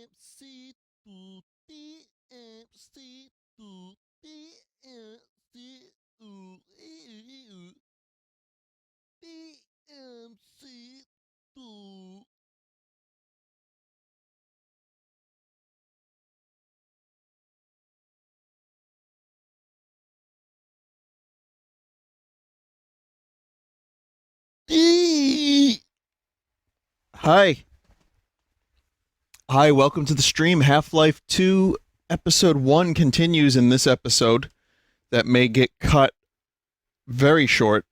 MC tutti MC tutti MC DMC tu. Hi. Hi, welcome to the stream. Half-Life 2 Episode 1 continues in this episode that may get cut very short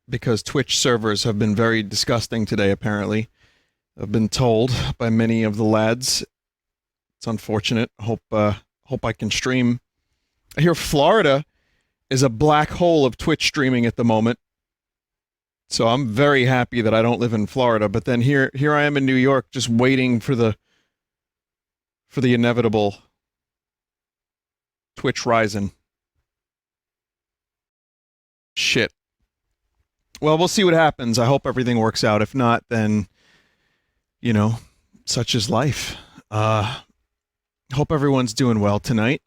because Twitch servers have been very disgusting today, apparently. I've been told by many of the lads. It's unfortunate. Hope I can stream. I hear Florida is a black hole of Twitch streaming at the moment. So I'm very happy that I don't live in Florida, but then here I am in New York just waiting for the inevitable Twitch rising. Shit. Well, we'll see what happens. I hope everything works out. If not, then, you know, such is life. Hope everyone's doing well tonight.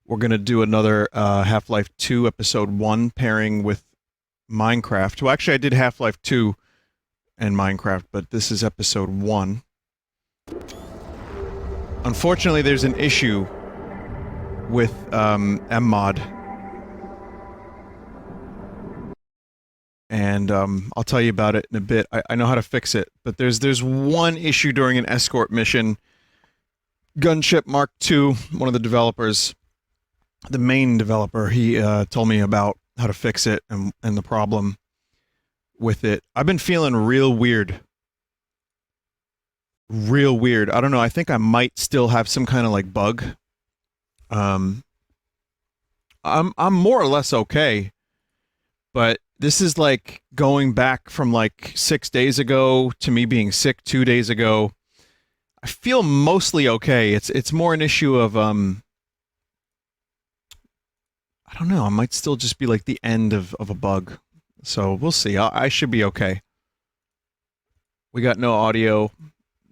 We're going to do another Half-Life 2 Episode 1 pairing with Minecraft. Well, actually, I did Half-Life 2 and Minecraft, but this is Episode 1. Unfortunately, there's an issue with MMod. And I'll tell you about it in a bit. I know how to fix it, but there's one issue during an escort mission. Gunship Mark II, one of the developers, the main developer, he told me about how to fix it and the problem with it. I've been feeling real weird. Real weird. I don't know, I think I might still have some kind of like bug. I'm more or less okay, but this is like going back from like 6 days ago to me being sick 2 days ago. I feel mostly okay. It's more an issue of I don't know, I might still just be like the end of a bug. So we'll see. I should be okay. We got no audio,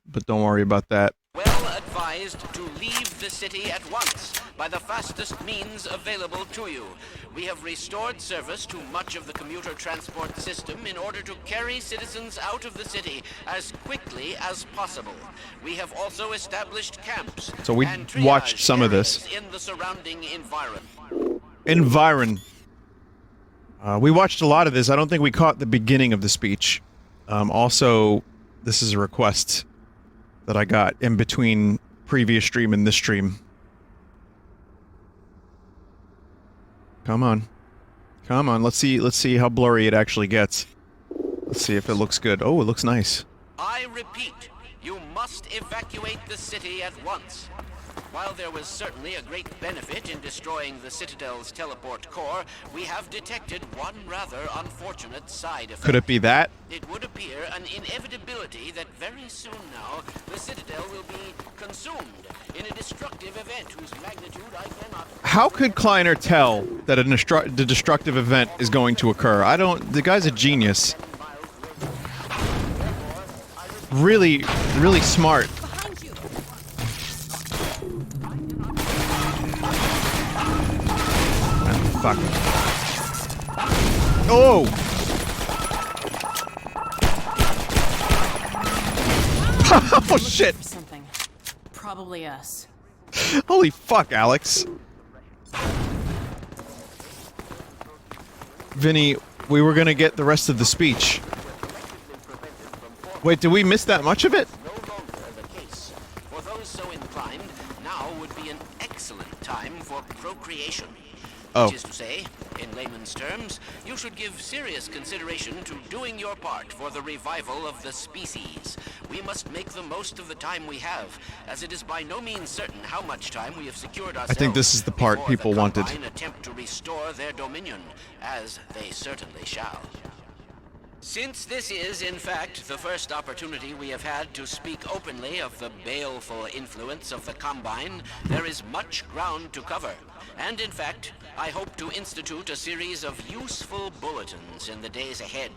but don't worry about that. Well advised to leave the city at once by the fastest means available to you. We have restored service to much of the commuter transport system in order to carry citizens out of the city as quickly as possible. We have also established camps. So we and watched triage some of this. areas in the surrounding environment. We watched a lot of this. I don't think we caught the beginning of the speech. Also, this is a request that I got in between previous stream and this stream. Come on. Come on, let's see how blurry it actually gets. Let's see if it looks good. Oh, it looks nice. I repeat, you must evacuate the city at once. While there was certainly a great benefit in destroying the Citadel's teleport core, we have detected one rather unfortunate side effect. Could it be that? It would appear an inevitability that very soon now, the Citadel will be consumed in a destructive event whose magnitude I cannot... How could Kleiner tell that the destructive event is going to occur? The guy's a genius. Really, really smart. Fuck. Oh! Oh shit! Something. Probably us. Holy fuck, Alex. Vinny, we were gonna get the rest of the speech. Wait, did we miss that much of it? No longer the case. For those so inclined, now would be an excellent time for procreation. Oh. Which is to say, in layman's terms, you should give serious consideration to doing your part for the revival of the species. We must make the most of the time we have, as it is by no means certain how much time we have secured ourselves. I think this is the part before people the wanted. Combine attempt to restore their dominion, as they certainly shall. Since this is, in fact, the first opportunity we have had to speak openly of the baleful influence of the Combine, there is much ground to cover. And in fact, I hope to institute a series of useful bulletins in the days ahead.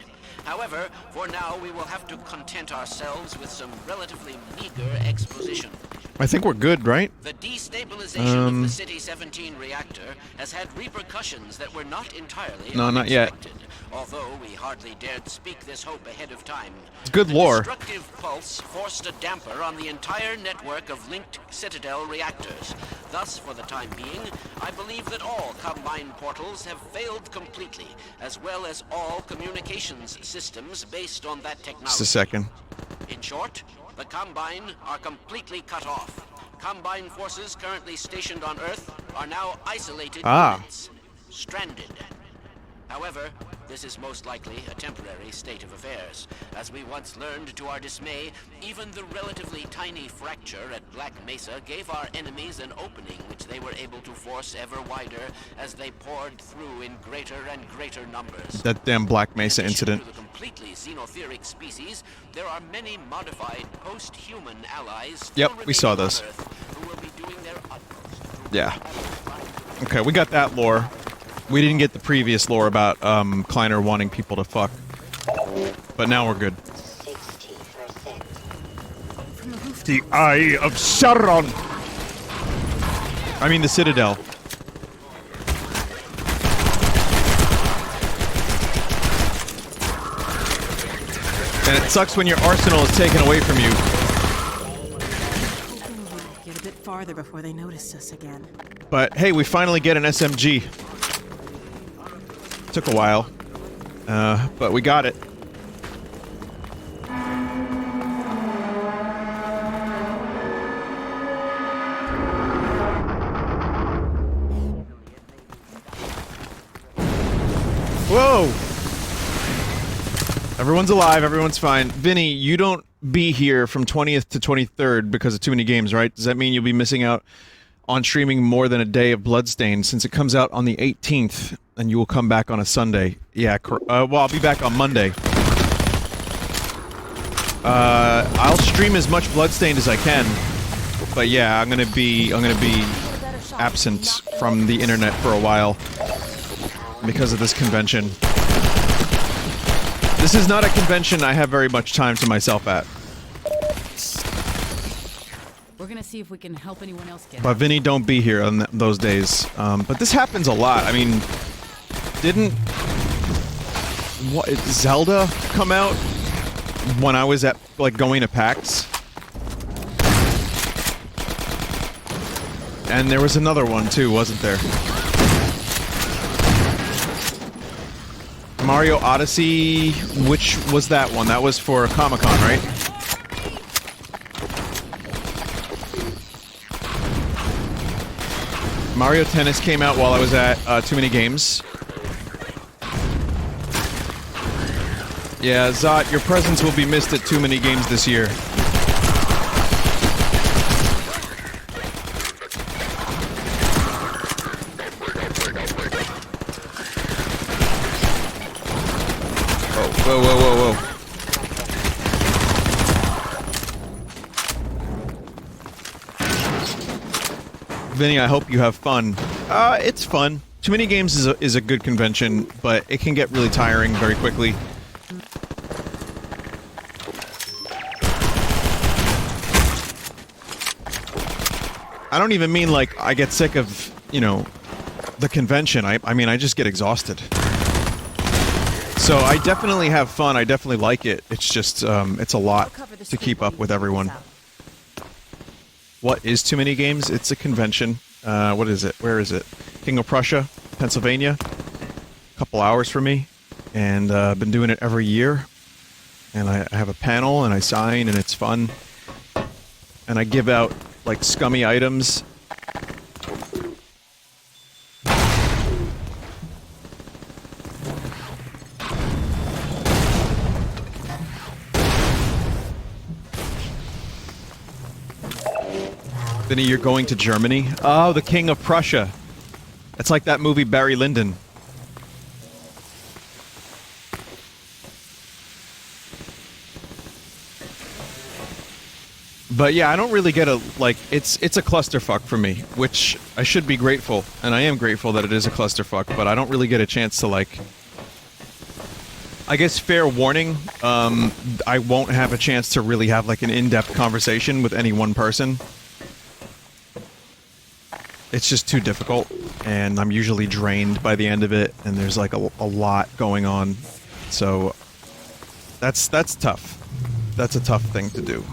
However, for now we will have to content ourselves with some relatively meager exposition. I think we're good, right? The destabilization of the City 17 reactor has had repercussions that were not entirely No, not yet. unexpected, although we hardly dared speak this hope ahead of time. It's good The lore. destructive pulse forced a damper on the entire network of linked Citadel reactors. Thus, for the time being, I believe that all Combine portals have failed completely, as well as all communications systems based on that technology. Just a second. In short, the Combine are completely cut off. Combine forces currently stationed on Earth are now isolated units, stranded. However, this is most likely a temporary state of affairs. As we once learned to our dismay, even the relatively tiny fracture at Black Mesa gave our enemies an opening which they were able to force ever wider as they poured through in greater and greater numbers. That damn Black Mesa In addition incident. to the completely xenotheric species, there are many modified post-human allies still Yep, we saw remaining on this. Earth who will be doing their utmost. Yeah. Okay, we got that lore. We didn't get the previous lore about Kleiner wanting people to fuck. But now we're good. 60%. The Eye of Sauron! I mean the Citadel. And it sucks when your arsenal is taken away from you. Get a bit farther before they notice us again. But hey, we finally get an SMG. Took a while. But we got it. Whoa! Everyone's alive, everyone's fine. Vinny, you don't be here from 20th to 23rd because of too many games, right? Does that mean you'll be missing out on streaming more than a day of Bloodstained since it comes out on the 18th and you will come back on a Sunday? Yeah, well, I'll be back on Monday. I'll stream as much Bloodstained as I can, but yeah, I'm gonna be absent from the internet for a while because of this convention. This is not a convention I have very much time to myself at. We're gonna see if we can help anyone else get But out. Vinny don't be here on those days. But this happens a lot. I mean, didn't Zelda come out when I was at like going to PAX? And there was another one too, wasn't there? Mario Odyssey, which was that one? That was for Comic-Con, right? Mario Tennis came out while I was at Too Many Games. Yeah, Zot, your presence will be missed at Too Many Games this year. Whoa, whoa, whoa, whoa. Vinny, I hope you have fun. It's fun. Too Many Games is a good convention, but it can get really tiring very quickly. I don't even mean like I get sick of, you know, the convention. I mean, I just get exhausted. So I definitely have fun. I definitely like it. It's just, it's a lot to keep up with everyone. What is Too Many Games? It's a convention. What is it? Where is it? King of Prussia, Pennsylvania. A couple hours for me. And I've been doing it every year. And I have a panel and I sign and it's fun. And I give out, like, scummy items. Vinny, you're going to Germany? Oh, the King of Prussia. It's like that movie Barry Lyndon. But yeah, I don't really get a, like, it's a clusterfuck for me, which I should be grateful, and I am grateful that it is a clusterfuck, but I don't really get a chance to, like, I guess fair warning, I won't have a chance to really have like an in-depth conversation with any one person. It's just too difficult, and I'm usually drained by the end of it, and there's like a lot going on. So that's tough. That's a tough thing to do.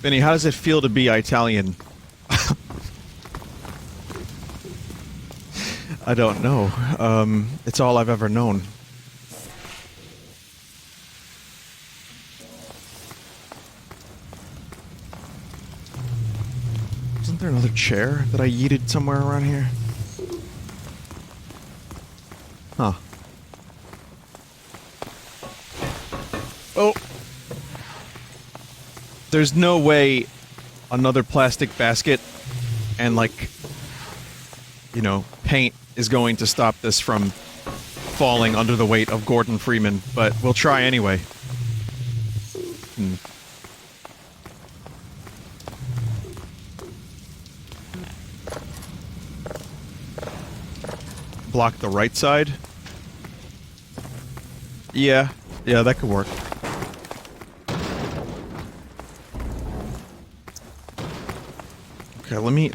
Vinny, how does it feel to be Italian? I don't know. It's all I've ever known. Isn't there another chair that I yeeted somewhere around here? Huh. Oh! There's no way another plastic basket and, like, you know, paint is going to stop this from falling under the weight of Gordon Freeman, but we'll try anyway. Block the right side? Yeah, that could work. Okay, let me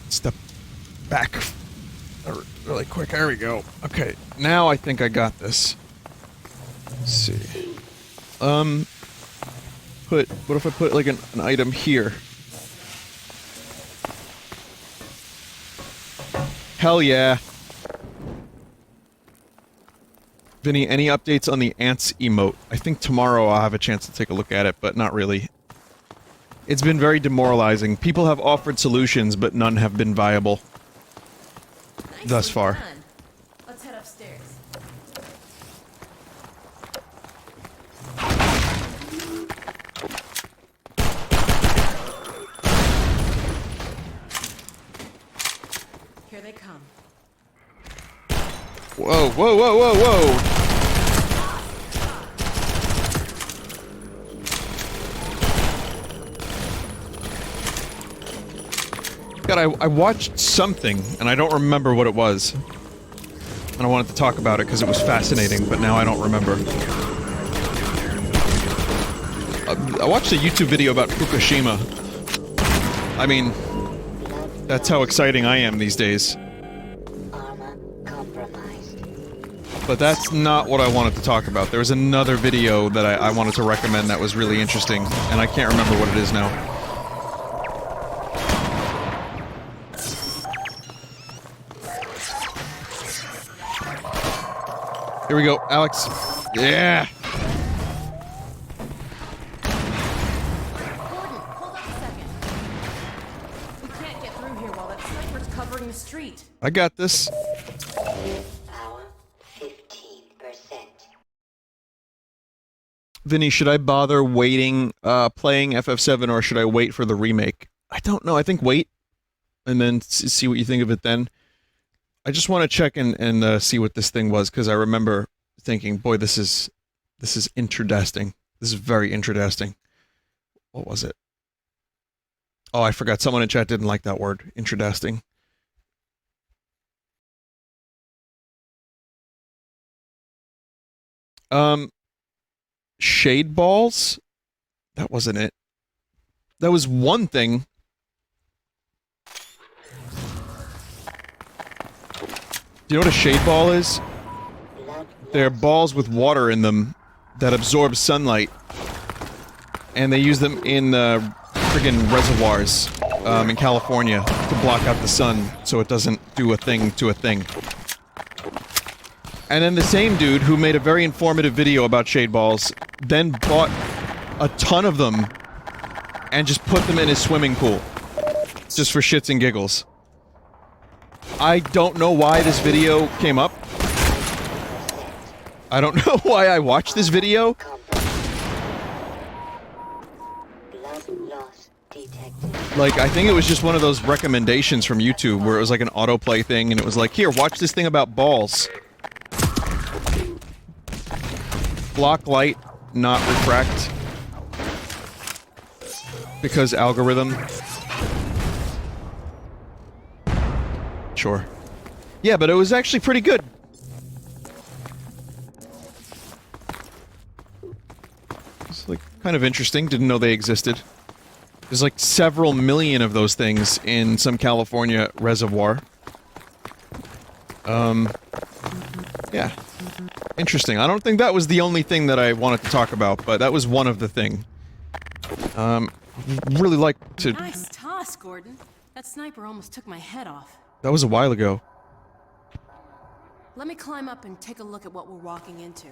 step back really quick. There we go. Okay, now I think I got this. Let's see. What if I put like an item here? Hell yeah. Vinny, any updates on the ants emote? I think tomorrow I'll have a chance to take a look at it, but not really. It's been very demoralizing. People have offered solutions, but none have been viable. Thus far. Done. Let's head upstairs. Here they come. Whoa, whoa, whoa, whoa, whoa! God, I watched something, and I don't remember what it was. And I wanted to talk about it because it was fascinating, but now I don't remember. I watched a YouTube video about Fukushima. I mean, that's how exciting I am these days. But that's not what I wanted to talk about. There was another video that I wanted to recommend that was really interesting, and I can't remember what it is now. Here we go, Alex. Yeah! Gordon, hold on a second. We can't get through here while that sniper's covering the street. I got this. Power 15%. Vinny, should I bother waiting, playing FF7, or should I wait for the remake? I don't know. I think wait, and then see what you think of it then. I just want to check and see what this thing was, because I remember thinking, boy, this is interesting. This is very interesting. What was it? Oh, I forgot. Someone in chat didn't like that word. Interesting. Shade balls? That wasn't it. That was one thing. Do you know what a shade ball is? They're balls with water in them that absorb sunlight. And they use them in friggin' reservoirs in California to block out the sun so it doesn't do a thing to a thing. And then the same dude who made a very informative video about shade balls then bought a ton of them and just put them in his swimming pool. Just for shits and giggles. I don't know why this video came up. I don't know why I watched this video. Like, I think it was just one of those recommendations from YouTube where it was like an autoplay thing and it was like, here, watch this thing about balls. Block light, not refract. Because algorithm. sure. Yeah, but it was actually pretty good. It's like kind of interesting. Didn't know they existed. There's like several million of those things in some California reservoir. Yeah. Interesting. I don't think that was the only thing that I wanted to talk about, but that was one of the thing. Really like to... Nice toss, Gordon. That sniper almost took my head off. That was a while ago. Let me climb up and take a look at what we're walking into.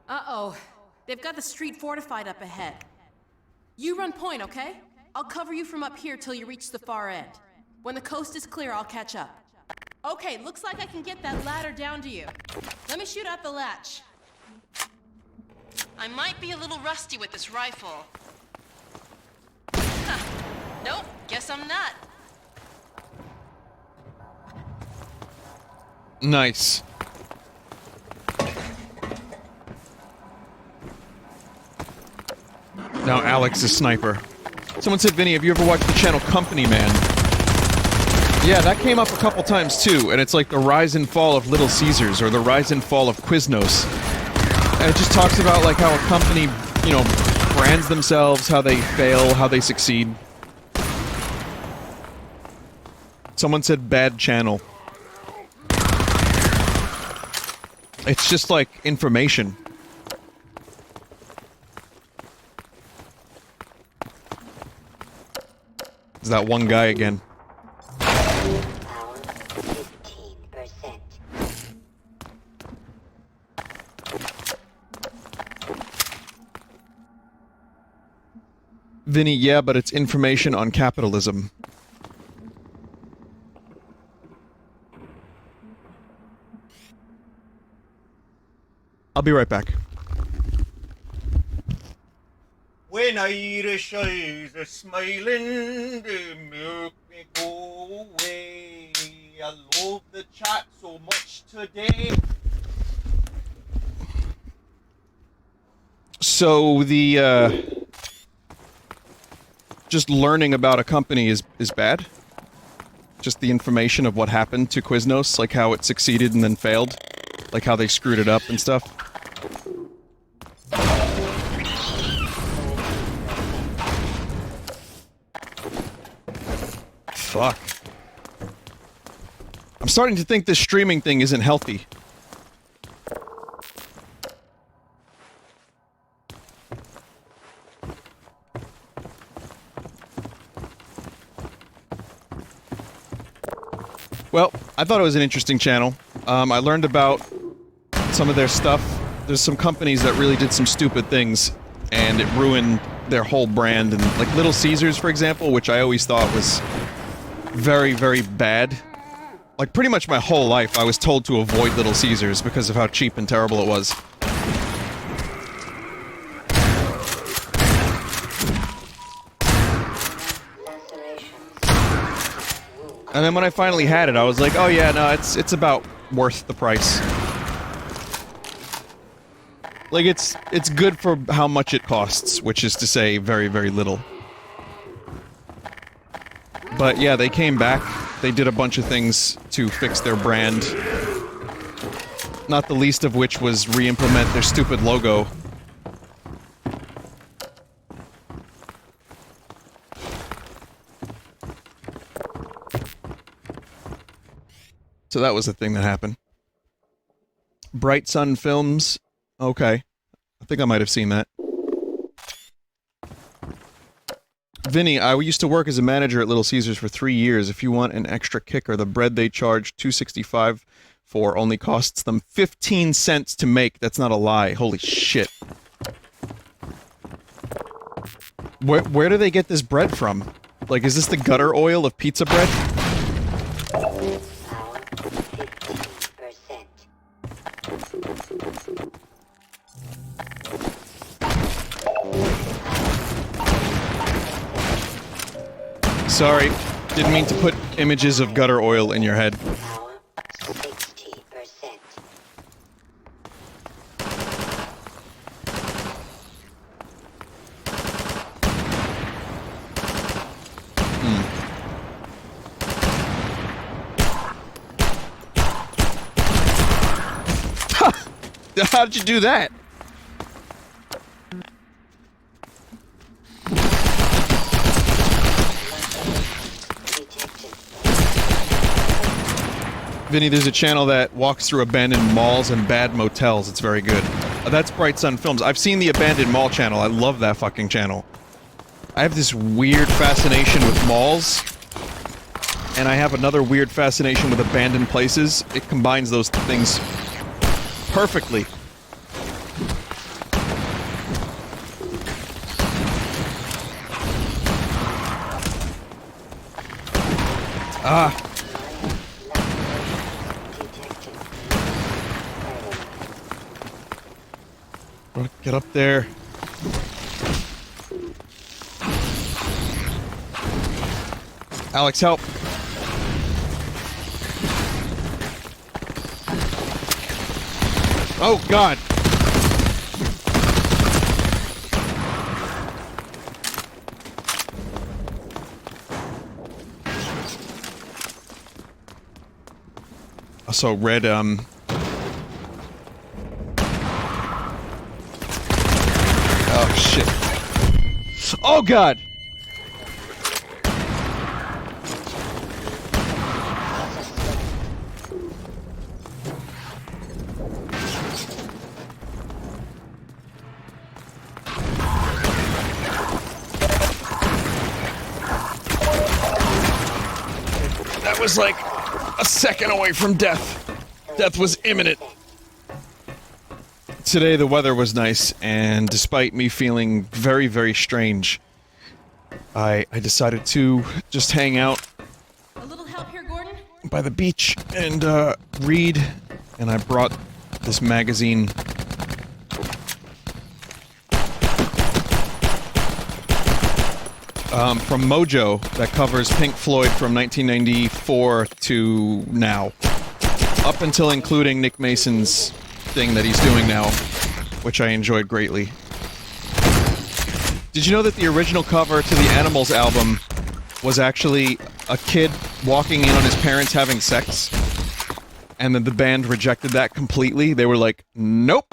Uh-oh. They've got the street fortified up ahead. You run point, okay? I'll cover you from up here till you reach the far end. When the coast is clear, I'll catch up. Okay, looks like I can get that ladder down to you. Let me shoot out the latch. I might be a little rusty with this rifle. Huh. Nope, guess I'm not. Nice. Now Alex is sniper. Someone said, Vinny, have you ever watched the channel Company Man? Yeah, that came up a couple times too, and it's like the rise and fall of Little Caesars, or the rise and fall of Quiznos. And it just talks about like how a company, you know, brands themselves, how they fail, how they succeed. Someone said bad channel. It's just like information. It's that one guy again. Power 15%. Vinny, yeah, but it's information on capitalism. I'll be right back. When Irish eyes are smiling, they make me go away. I love the chat so much today. So the just learning about a company is bad? Just the information of what happened to Quiznos, like how it succeeded and then failed? Like how they screwed it up and stuff? Fuck. I'm starting to think this streaming thing isn't healthy. Well, I thought it was an interesting channel. I learned about some of their stuff. There's some companies that really did some stupid things, and it ruined their whole brand. And like Little Caesars, for example, which I always thought was very, very bad. Like pretty much my whole life, I was told to avoid Little Caesars because of how cheap and terrible it was. And then when I finally had it, I was like, oh yeah, no, it's about worth the price. Like, it's good for how much it costs, which is to say, very, very little. But yeah, they came back. They did a bunch of things to fix their brand. Not the least of which was re-implement their stupid logo. So that was the thing that happened. Bright Sun Films. Okay. I think I might have seen that. Vinny, I used to work as a manager at Little Caesars for 3 years. If you want an extra kicker, the bread they charge $2.65 for only costs them 15 cents to make. That's not a lie. Holy shit. Where do they get this bread from? Like, is this the gutter oil of pizza bread? Power 15%. Sorry, didn't mean to put images of gutter oil in your head. Power 60%. How did you do that? Vinny, there's a channel that walks through abandoned malls and bad motels. It's very good. That's Bright Sun Films. I've seen the Abandoned Mall channel. I love that fucking channel. I have this weird fascination with malls, and I have another weird fascination with abandoned places. It combines those things perfectly. Ah. Get up there. Alex, help. Oh, God. Also read, oh, shit. Oh, God! That was like a second away from death. Death was imminent. Today the weather was nice, and despite me feeling very, very strange, I decided to just hang out A little help here, Gordon? by the beach and read, and I brought this magazine. From Mojo that covers Pink Floyd from 1994 to now. Up until including Nick Mason's thing that he's doing now, which I enjoyed greatly. Did you know that the original cover to the Animals album was actually a kid walking in on his parents having sex? And then the band rejected that completely. They were like, nope.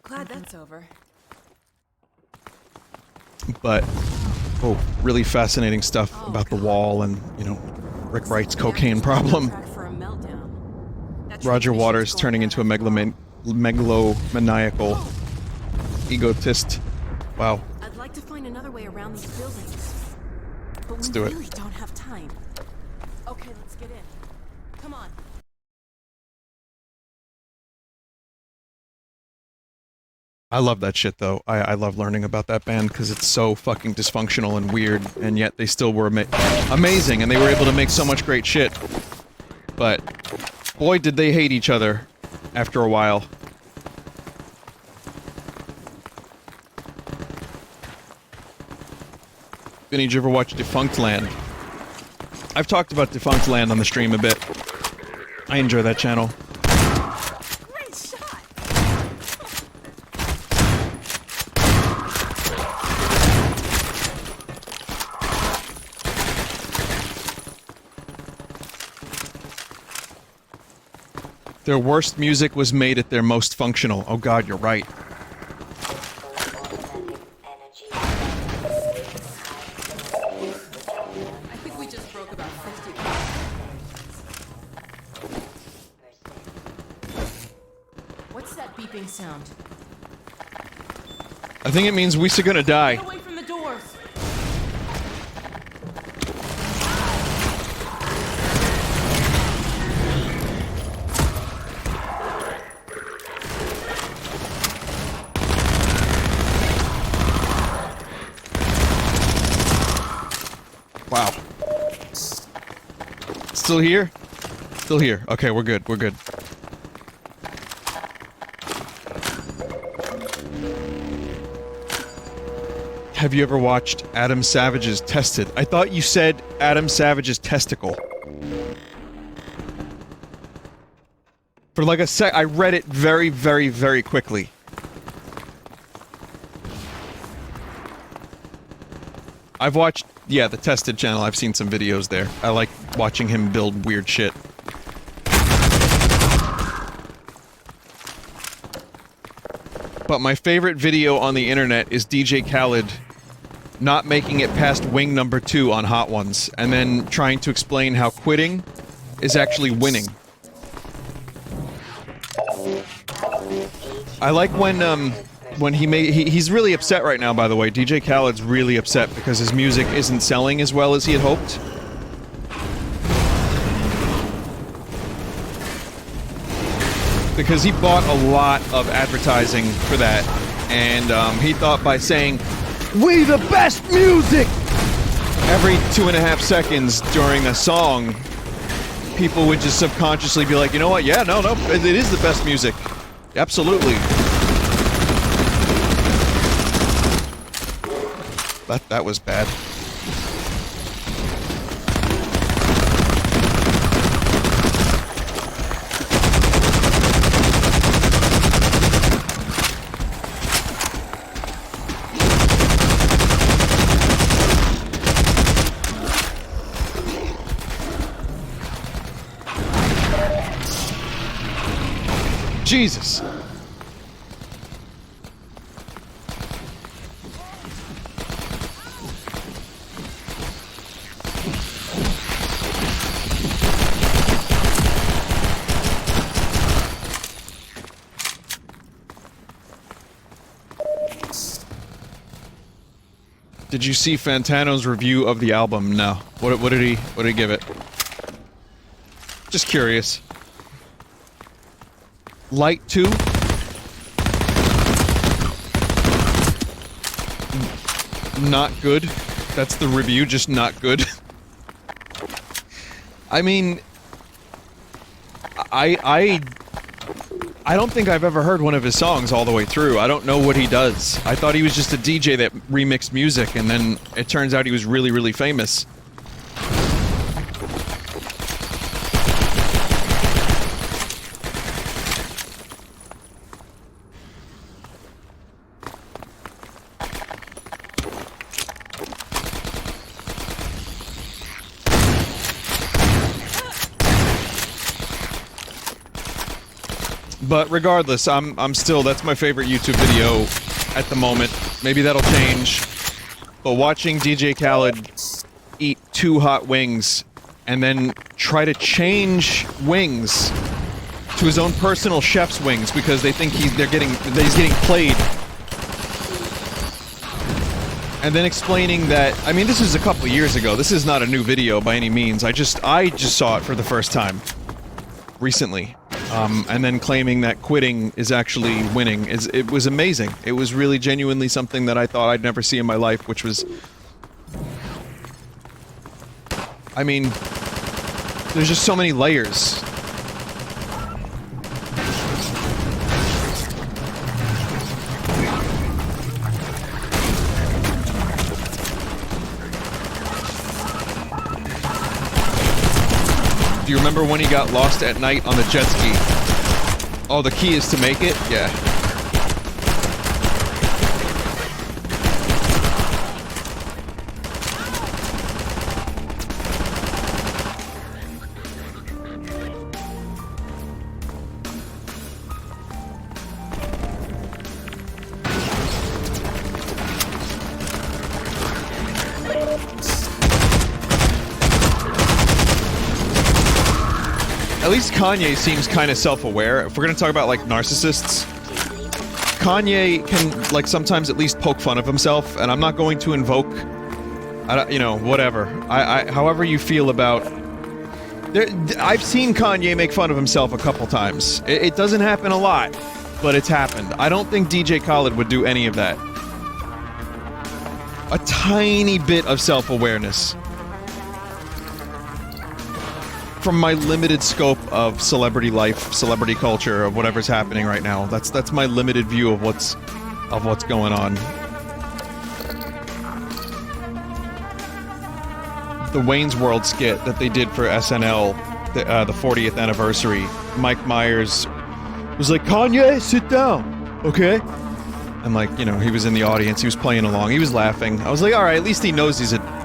Glad that's over. But, oh, really fascinating stuff about the wall and, you know, Rick Wright's cocaine problem. Roger Waters turning into a megalomaniacal egotist. Wow. I'd like to find another way around these buildings. But Let's we do it. really don't have time. Okay, let's get in. Come on. I love that shit, though. I love learning about that band because it's so fucking dysfunctional and weird, and yet they still were amazing, and they were able to make so much great shit. But, boy, did they hate each other after a while. Vinny, did you ever watch Defunct Land? I've talked about Defunct Land on the stream a bit. I enjoy that channel. Great shot! Their worst music was made at their most functional. Oh god, you're right. I think we just broke about 50. What's that beeping sound? I think it means we're gonna die. Get away from the doors! Wow. Still here? Still here. Okay, we're good. We're good. Have you ever watched Adam Savage's Tested? I thought you said Adam Savage's Testicle. For like a sec, I read it very, very, very quickly. I've watched, yeah, the Tested channel. I've seen some videos there. I like watching him build weird shit. but my favorite video on the internet is DJ Khaled not making it past wing number 2 on Hot Ones, and then trying to explain how quitting is actually winning. I like when he's really upset right now, by the way. DJ Khaled's really upset because his music isn't selling as well as he had hoped. Because he bought a lot of advertising for that, and he thought by saying, "We the best music!" every 2.5 seconds during a song, people would just subconsciously be like, you know what, yeah, no, it is the best music. Absolutely. That was bad. Jesus. Did you see Fantano's review of the album? No. What did he give it? Just curious. Light 2? Not good. That's the review, just not good. I mean, I don't think I've ever heard one of his songs all the way through. I don't know what he does. I thought he was just a DJ that remixed music, and then it turns out he was really, really famous. But regardless, I'm still, that's my favorite YouTube video at the moment. Maybe that'll change. But watching DJ Khaled eat 2 hot wings and then try to change wings to his own personal chef's wings because they think he's getting played. And then explaining that, I mean, this is a couple of years ago. This is not a new video by any means. I just saw it for the first time recently. And then claiming that quitting is actually winning. It was amazing. It was really genuinely something that I thought I'd never see in my life, which was... I mean, there's just so many layers. Do you remember when he got lost at night on the jet ski? Oh, the key is to make it? Yeah. At least Kanye seems kind of self-aware. If we're gonna talk about, like, narcissists, Kanye can, like, sometimes at least poke fun of himself, and I'm not going to invoke, you know, whatever. However you feel about... I've seen Kanye make fun of himself a couple times. It doesn't happen a lot, but it's happened. I don't think DJ Khaled would do any of that. A tiny bit of self-awareness. From my limited scope of celebrity life, celebrity culture, of whatever's happening right now. That's my limited view of what's going on. The Wayne's World skit that they did for SNL, the 40th anniversary, Mike Myers was like, "Kanye, sit down, okay?" And, like, you know, he was in the audience, he was playing along, he was laughing. I was like, alright, at least he knows he's a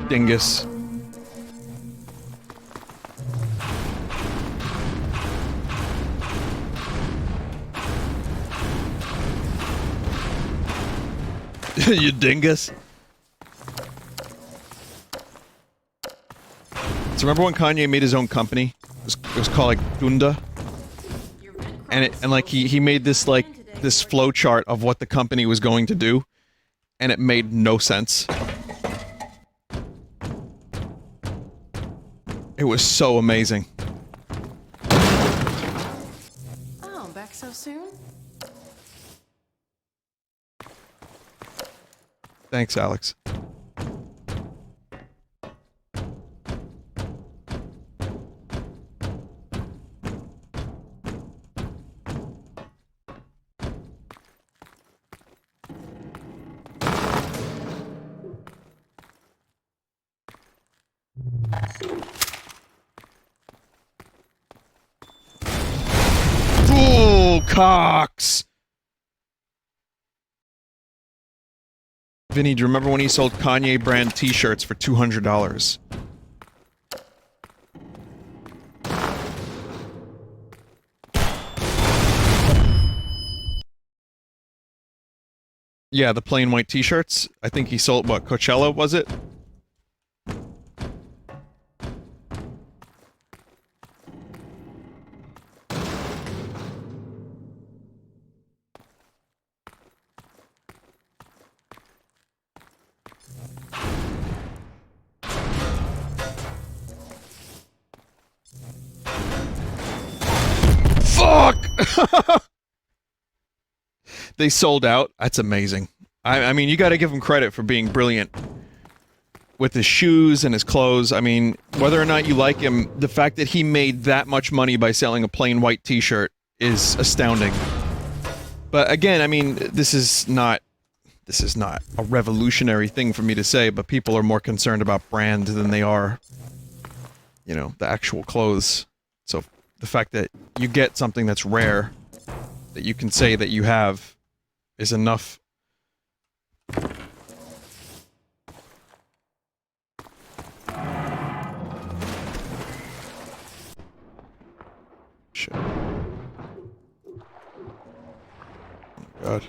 dingus. You dingus. So remember when Kanye made his own company? It was called like Dunda, and like he made this like this flow chart of what the company was going to do, and it made no sense. It was so amazing. Oh, back so soon? Thanks, Alex. Fool Cox! Vinny, do you remember when he sold Kanye brand t-shirts for $200? Yeah, the plain white t-shirts. I think he sold, what, Coachella, was it? Fuck! They sold out. That's amazing. I mean, you gotta give him credit for being brilliant. With his shoes and his clothes. I mean, whether or not you like him, the fact that he made that much money by selling a plain white t-shirt is astounding. But again, I mean, this is not a revolutionary thing for me to say, but people are more concerned about brand than they are, you know, the actual clothes. So the fact that you get something that's rare, that you can say that you have, is enough. Shit. Oh my God.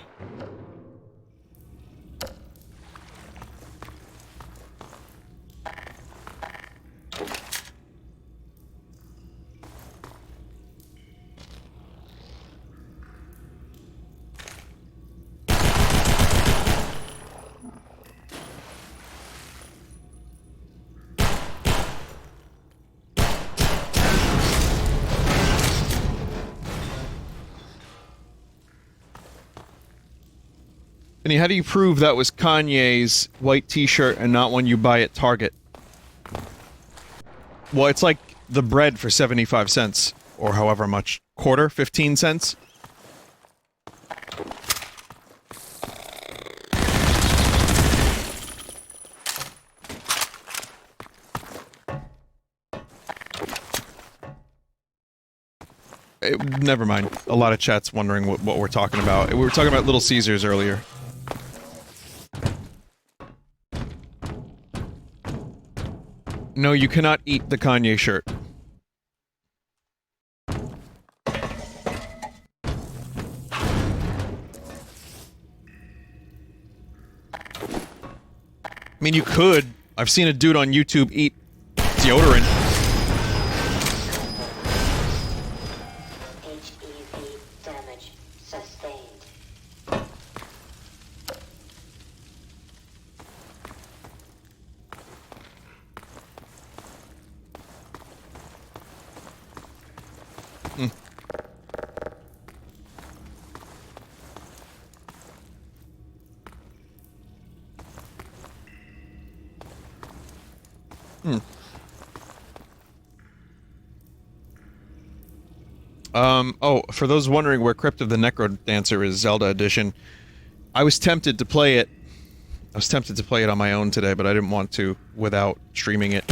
Vinny, how do you prove that was Kanye's white t-shirt and not one you buy at Target? Well, it's like the bread for 75 cents, or however much. Quarter? 15 cents? Never mind. A lot of chat's wondering what we're talking about. We were talking about Little Caesars earlier. No, you cannot eat the Kanye shirt. I mean, you could. I've seen a dude on YouTube eat deodorant. HEV damage sustained. Oh, for those wondering where Crypt of the Necrodancer is, Zelda Edition, I was tempted to play it. I was tempted to play it on my own today, but I didn't want to without streaming it.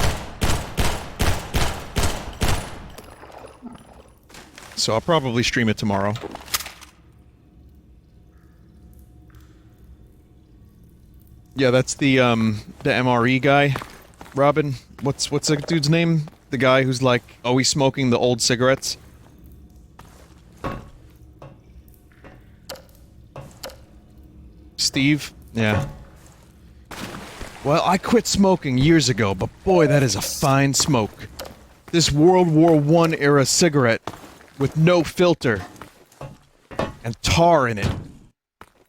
So I'll probably stream it tomorrow. Yeah, that's the MRE guy, Robin. What's the dude's name? The guy who's like always smoking the old cigarettes. Steve? Yeah. Well, I quit smoking years ago, but boy, that is a fine smoke. This World War I era cigarette with no filter and tar in it.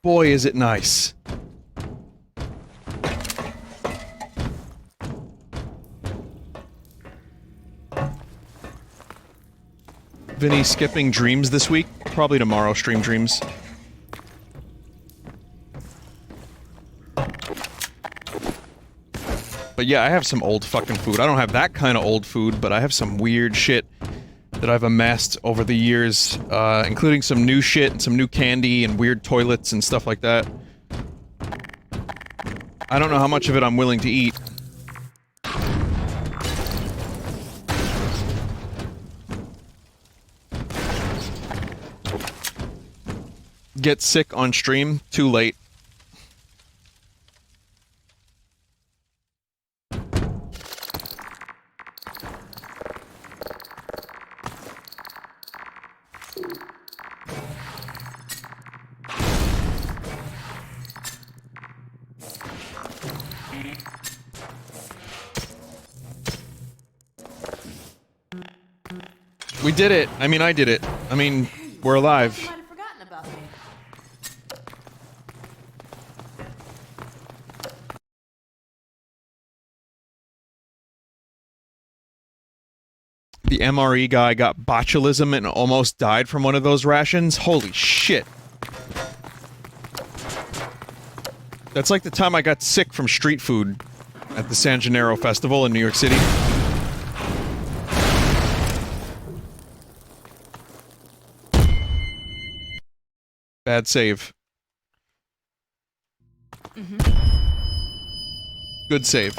Boy, is it nice. Vinny skipping dreams this week? Probably tomorrow, stream dreams. But yeah, I have some old fucking food. I don't have that kind of old food, but I have some weird shit that I've amassed over the years, including some new shit and some new candy and weird toilets and stuff like that. I don't know how much of it I'm willing to eat. Get sick on stream? Too late. We did it! I mean, I did it. I mean, we're alive. You might have forgotten about me. The MRE guy got botulism and almost died from one of those rations? Holy shit. That's like the time I got sick from street food at the San Gennaro Festival in New York City. Bad save. Good save.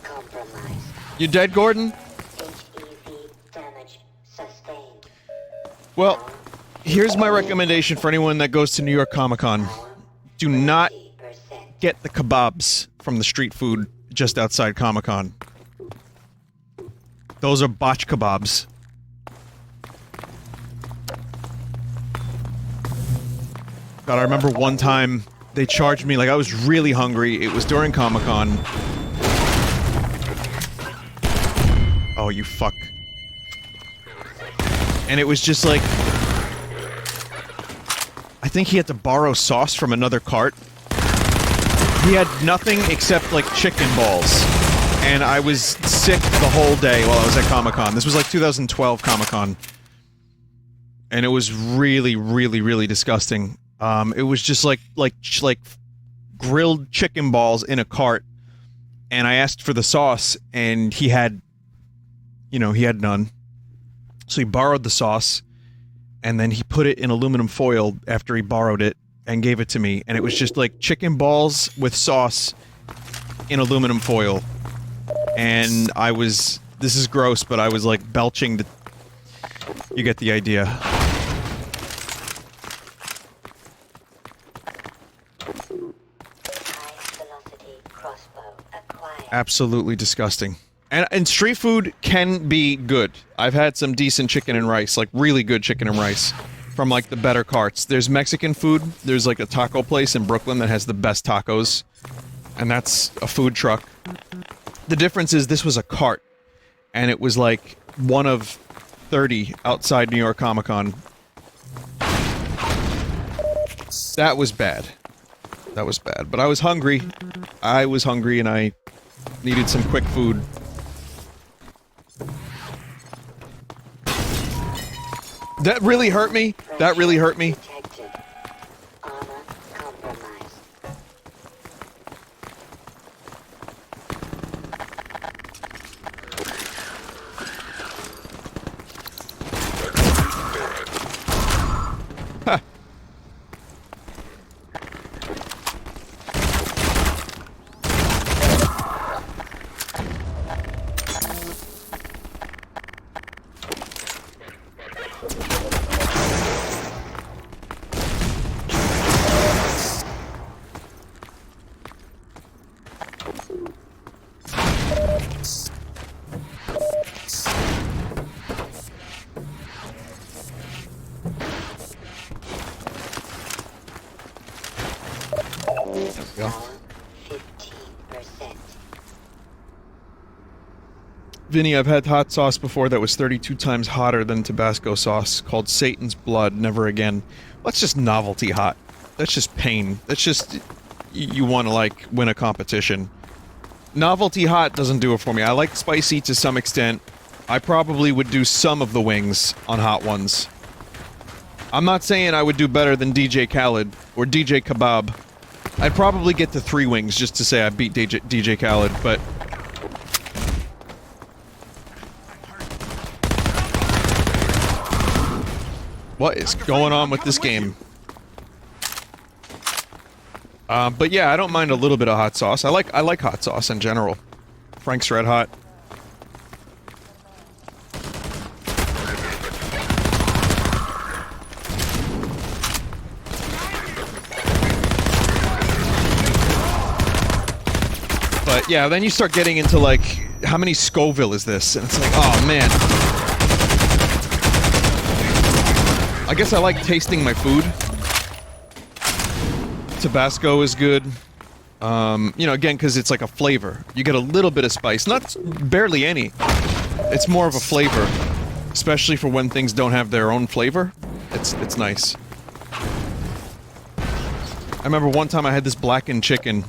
Compromise. You dead, Gordon? HEV damage sustained. Well, here's my recommendation for anyone that goes to New York Comic Con. Do not 50%. get the kebabs from the street food just outside Comic Con. Those are botch kebabs. God, I remember one time they charged me, like, I was really hungry. It was during Comic Con. Oh, you fuck. And it was just like... I think he had to borrow sauce from another cart. He had nothing except, like, chicken balls. And I was sick the whole day while I was at Comic-Con. This was like 2012 Comic-Con. And it was really, really, really disgusting. It was just like grilled chicken balls in a cart. And I asked for the sauce, and he had, you know, he had none. So he borrowed the sauce, and then he put it in aluminum foil after he borrowed it, and gave it to me. And it was just like chicken balls with sauce in aluminum foil. And I was, this is gross, but I was like belching the, you get the idea. High-velocity crossbow acquired. Absolutely disgusting. And street food can be good. I've had some decent chicken and rice, like really good chicken and rice, from like the better carts. There's Mexican food, there's like a taco place in Brooklyn that has the best tacos. And that's a food truck. The difference is this was a cart, and it was like one of 30 outside New York Comic Con. That was bad. That was bad. But I was hungry. I was hungry, and I needed some quick food. That really hurt me. That really hurt me. Detected. Armor compromised. Vinny, I've had hot sauce before that was 32 times hotter than Tabasco sauce, called Satan's Blood. Never again. That's just novelty hot. That's just pain. That's just... You want to, like, win a competition. Novelty hot doesn't do it for me. I like spicy to some extent. I probably would do some of the wings on hot ones. I'm not saying I would do better than DJ Khaled or DJ Kebab. I'd probably get to 3 wings just to say I beat DJ Khaled, but... What is going on with this game? But yeah, I don't mind a little bit of hot sauce. I like hot sauce in general. Frank's Red Hot. But yeah, then you start getting into like, how many Scoville is this? And it's like, oh man. I guess I like tasting my food. Tabasco is good. You know, again, because it's like a flavor. You get a little bit of spice. Not barely any. It's more of a flavor. Especially for when things don't have their own flavor. It's nice. I remember one time I had this blackened chicken.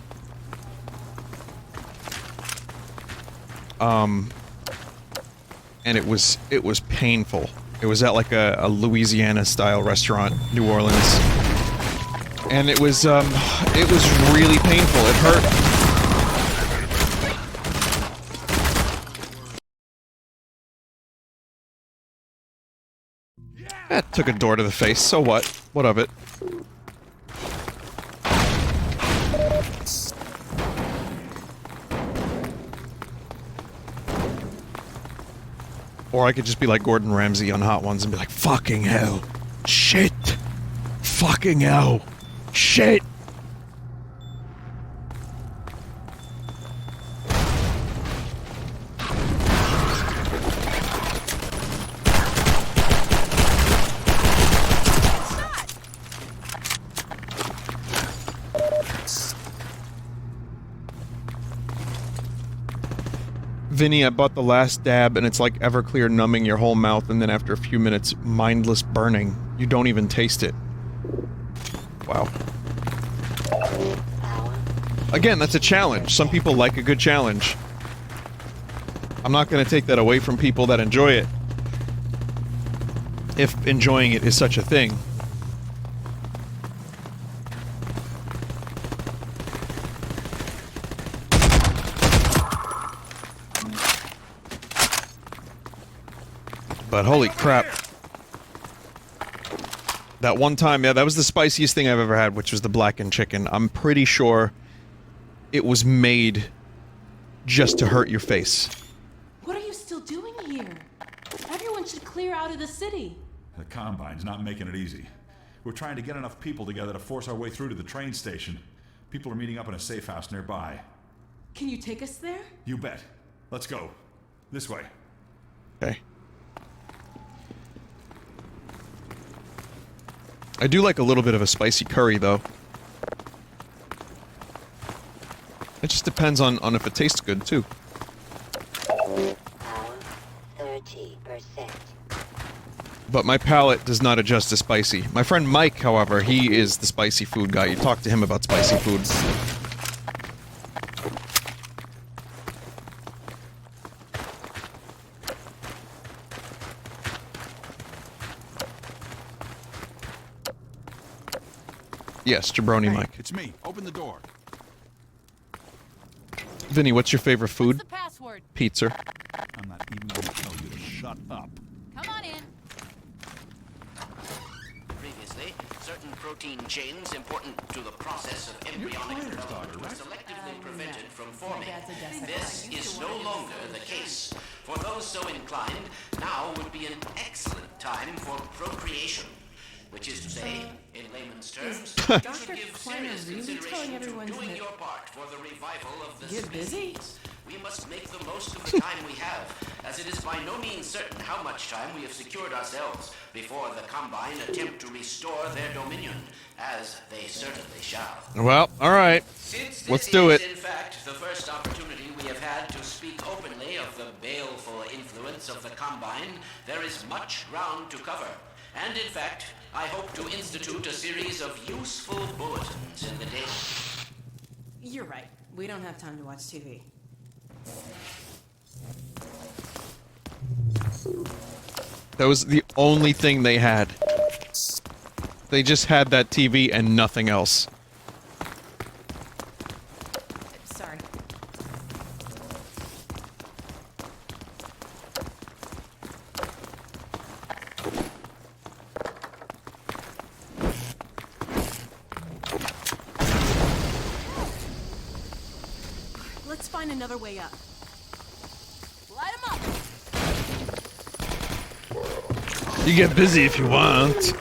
And it was painful. It was at like a Louisiana-style restaurant, New Orleans. And it was really painful. It hurt. That took a door to the face, so what? What of it? Or I could just be like Gordon Ramsay on Hot Ones and be like, fucking hell. Shit. Fucking hell. Shit. Vinny, I bought the last dab and it's like Everclear numbing your whole mouth and then after a few minutes, mindless burning. You don't even taste it. Wow. Again, that's a challenge. Some people like a good challenge. I'm not gonna take that away from people that enjoy it. If enjoying it is such a thing. But holy crap. That one time, yeah, that was the spiciest thing I've ever had, which was the blackened chicken. I'm pretty sure it was made just to hurt your face. What are you still doing here? Everyone should clear out of the city. The Combine's not making it easy. We're trying to get enough people together to force our way through to the train station. People are meeting up in a safe house nearby. Can you take us there? You bet. Let's go. This way. Okay. I do like a little bit of a spicy curry, though. It just depends on if it tastes good, too. 30%. But my palate does not adjust to spicy. My friend Mike, however, he is the spicy food guy. You talk to him about spicy foods. Yes, Jabroni Hey, Mike. it's me. Open the door. Vinny, what's your favorite food? What's the password? Pizza. I'm not even going to tell you to shut up. Come on in. Previously, certain protein chains important to the process of embryonic development were selectively prevented from forming. This is no longer the case. For those so inclined, now would be an excellent time for procreation. Which is to say, in layman's terms, you should give serious consideration to doing your part for the revival of the species. We must make the most of the time we have, as it is by no means certain how much time we have secured ourselves before the Combine attempt to restore their dominion, as they certainly shall. Well, alright. Since this Let's do is, it. in fact, the first opportunity we have had to speak openly of the baleful influence of the Combine, there is much ground to cover. And in fact, I hope to institute a series of useful bulletins in the day. You're right. We don't have time to watch TV. That was the only thing they had. They just had that TV and nothing else. Sorry. Let's find another way up. Light 'em up! You get busy if you want.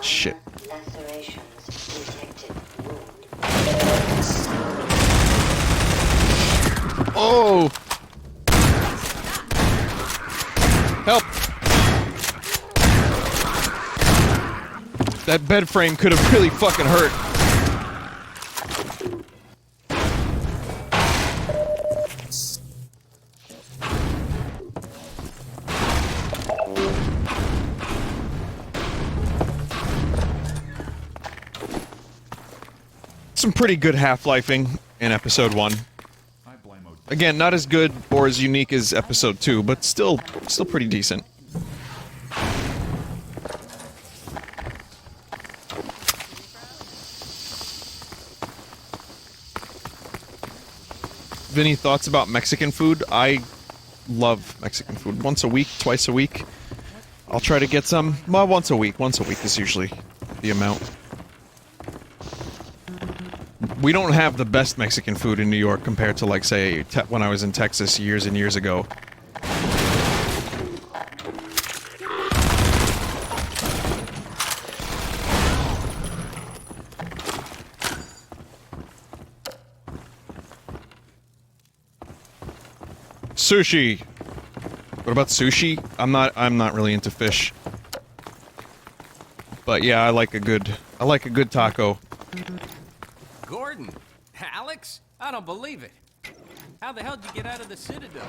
Shit. Lacerations detected. Wound. Oh! Help! That bed frame could have really fucking hurt. Some pretty good half-lifing in episode 1. I blame Odette. Again, not as good or as unique as episode 2, but still pretty decent. Vinny, thoughts about Mexican food? I love Mexican food. Once a week, twice a week. I'll try to get some. Well, once a week. Once a week is usually the amount. We don't have the best Mexican food in New York compared to, like, say, when I was in Texas years and years ago. Sushi. What about sushi? I'm not really into fish. But yeah, I like a good taco. Gordon? Alex? I don't believe it. How the hell did you get out of the Citadel?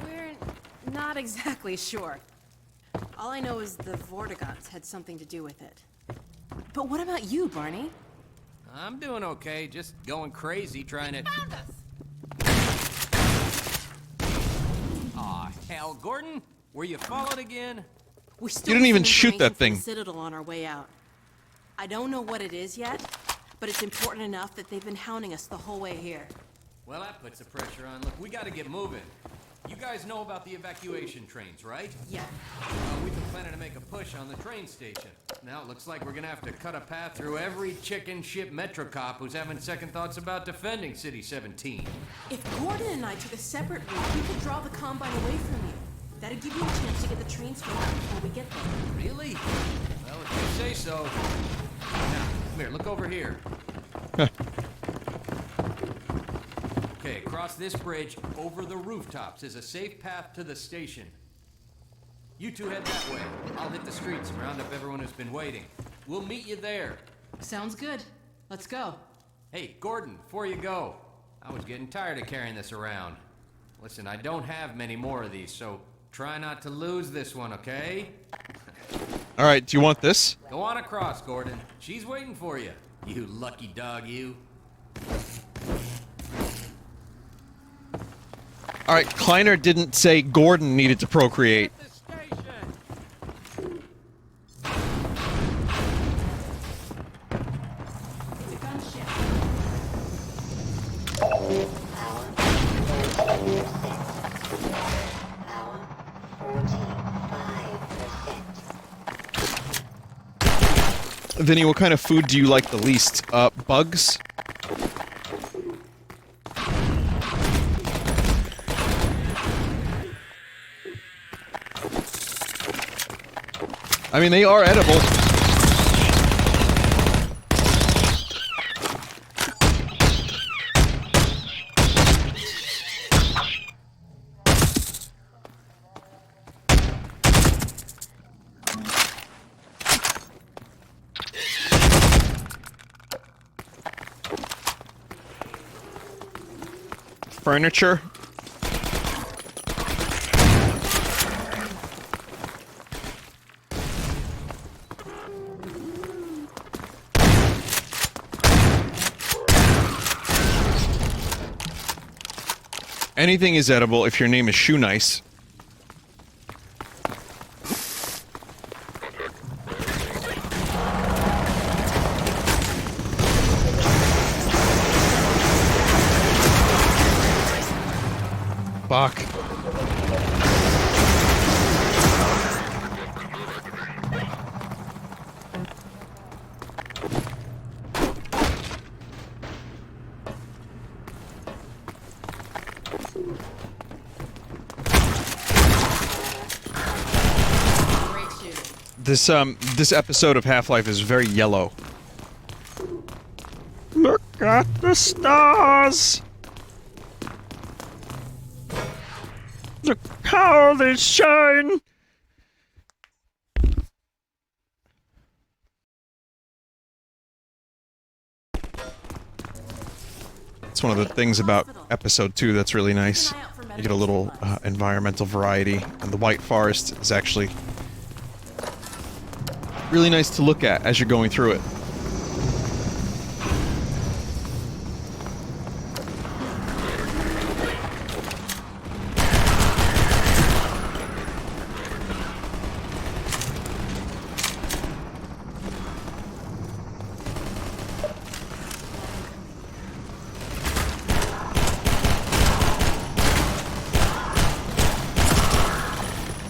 We're not exactly sure. All I know is the Vortigots had something to do with it. But what about you, Barney? I'm doing okay, just going crazy trying to... Found us! Aw, hell, Gordon? Were you followed again? We still You didn't have even some shoot that information from thing. the Citadel on our way out. I don't know what it is yet, but it's important enough that they've been hounding us the whole way here. Well, that puts the pressure on. Look, we gotta get moving. You guys know about the evacuation trains, right? Yeah. We've been planning to make a push on the train station. Now it looks like we're gonna have to cut a path through every chicken ship Metro cop who's having second thoughts about defending City 17. If Gordon and I took a separate route, we could draw the Combine away from you. That'd give you a chance to get the train straight out before we get there. Really? Well, if you say so. Now, come here, look over here. Okay, across this bridge, over the rooftops, is a safe path to the station. You two head that way. I'll hit the streets and round up everyone who's been waiting. We'll meet you there. Sounds good. Let's go. Hey, Gordon, before you go, I was getting tired of carrying this around. Listen, I don't have many more of these, so try not to lose this one, okay? Alright, do you want this? Go on across, Gordon. She's waiting for you. You lucky dog, you. Alright, Kleiner didn't say Gordon needed to procreate. The station! It's a gunship. Power 36%. Power 45%. Vinny, what kind of food do you like the least? Bugs? I mean, they are edible. furniture. Anything is edible if your name is Shoe Nice. Fuck. Great shooting. This episode of Half-Life is very yellow. Look at the stars! Look how they shine! It's one of the things about episode 2 that's really nice. You get a little environmental variety, and the White Forest is actually really nice to look at as you're going through it.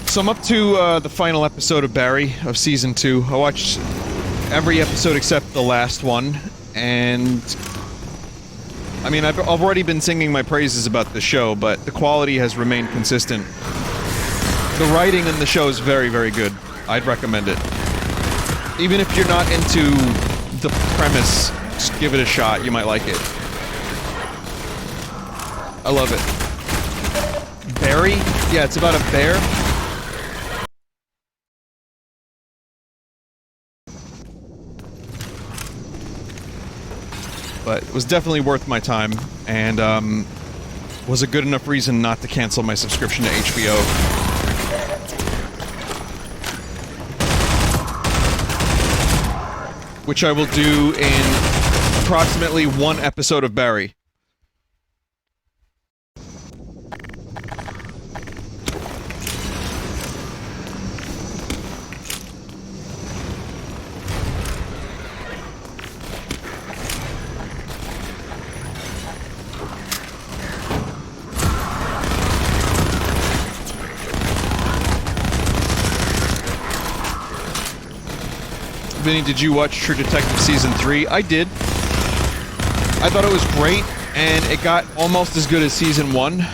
So I'm up to the final episode of Barry, of Season 2. I watched every episode except the last one, and... I mean, I've already been singing my praises about the show, but the quality has remained consistent. The writing in the show is very, very good. I'd recommend it. Even if you're not into the premise, just give it a shot, you might like it. I love it. Barry? Yeah, it's about a bear. But it was definitely worth my time, and was a good enough reason not to cancel my subscription to HBO. Which I will do in approximately one episode of Barry. Vinny, did you watch True Detective Season 3? I did. I thought it was great, and it got almost as good as Season 1.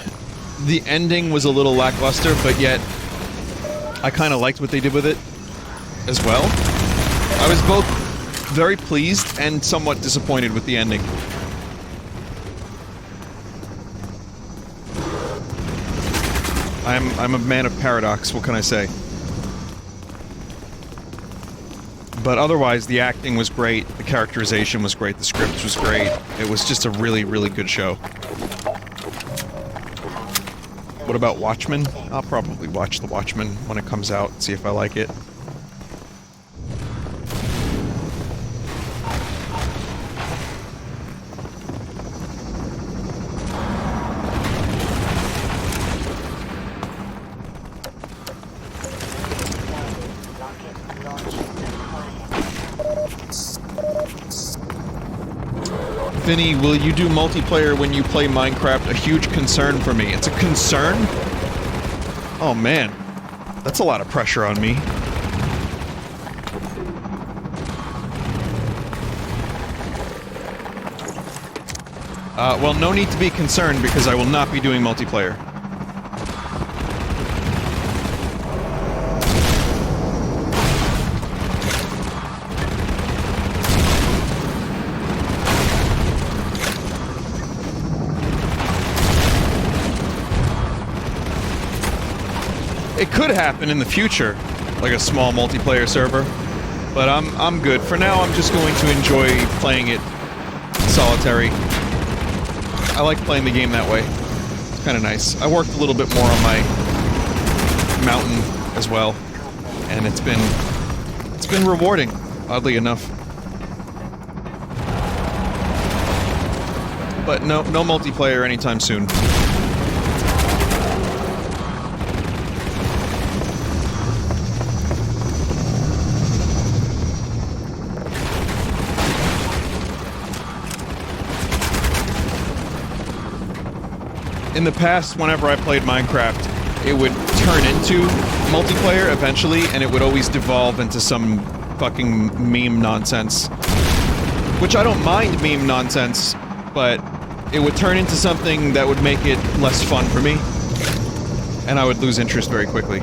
The ending was a little lackluster, but yet I kind of liked what they did with it as well. I was both very pleased and somewhat disappointed with the ending. I'm a man of paradox, what can I say? But otherwise, the acting was great, the characterization was great, the script was great. It was just a really, really good show. What about Watchmen? I'll probably watch The Watchmen when it comes out, see if I like it. Vinny, will you do multiplayer when you play Minecraft? A huge concern for me. It's a concern? Oh man, that's a lot of pressure on me. Well, no need to be concerned because I will not be doing multiplayer. It could happen in the future, like a small multiplayer server, but I'm good. For now, I'm just going to enjoy playing it solitary. I like playing the game that way. kind of nice. I worked a little bit more on my mountain as well, and it's been rewarding, oddly enough. But no multiplayer anytime soon. In the past, whenever I played Minecraft, it would turn into multiplayer eventually, and it would always devolve into some fucking meme nonsense. Which I don't mind meme nonsense, but it would turn into something that would make it less fun for me, and I would lose interest very quickly.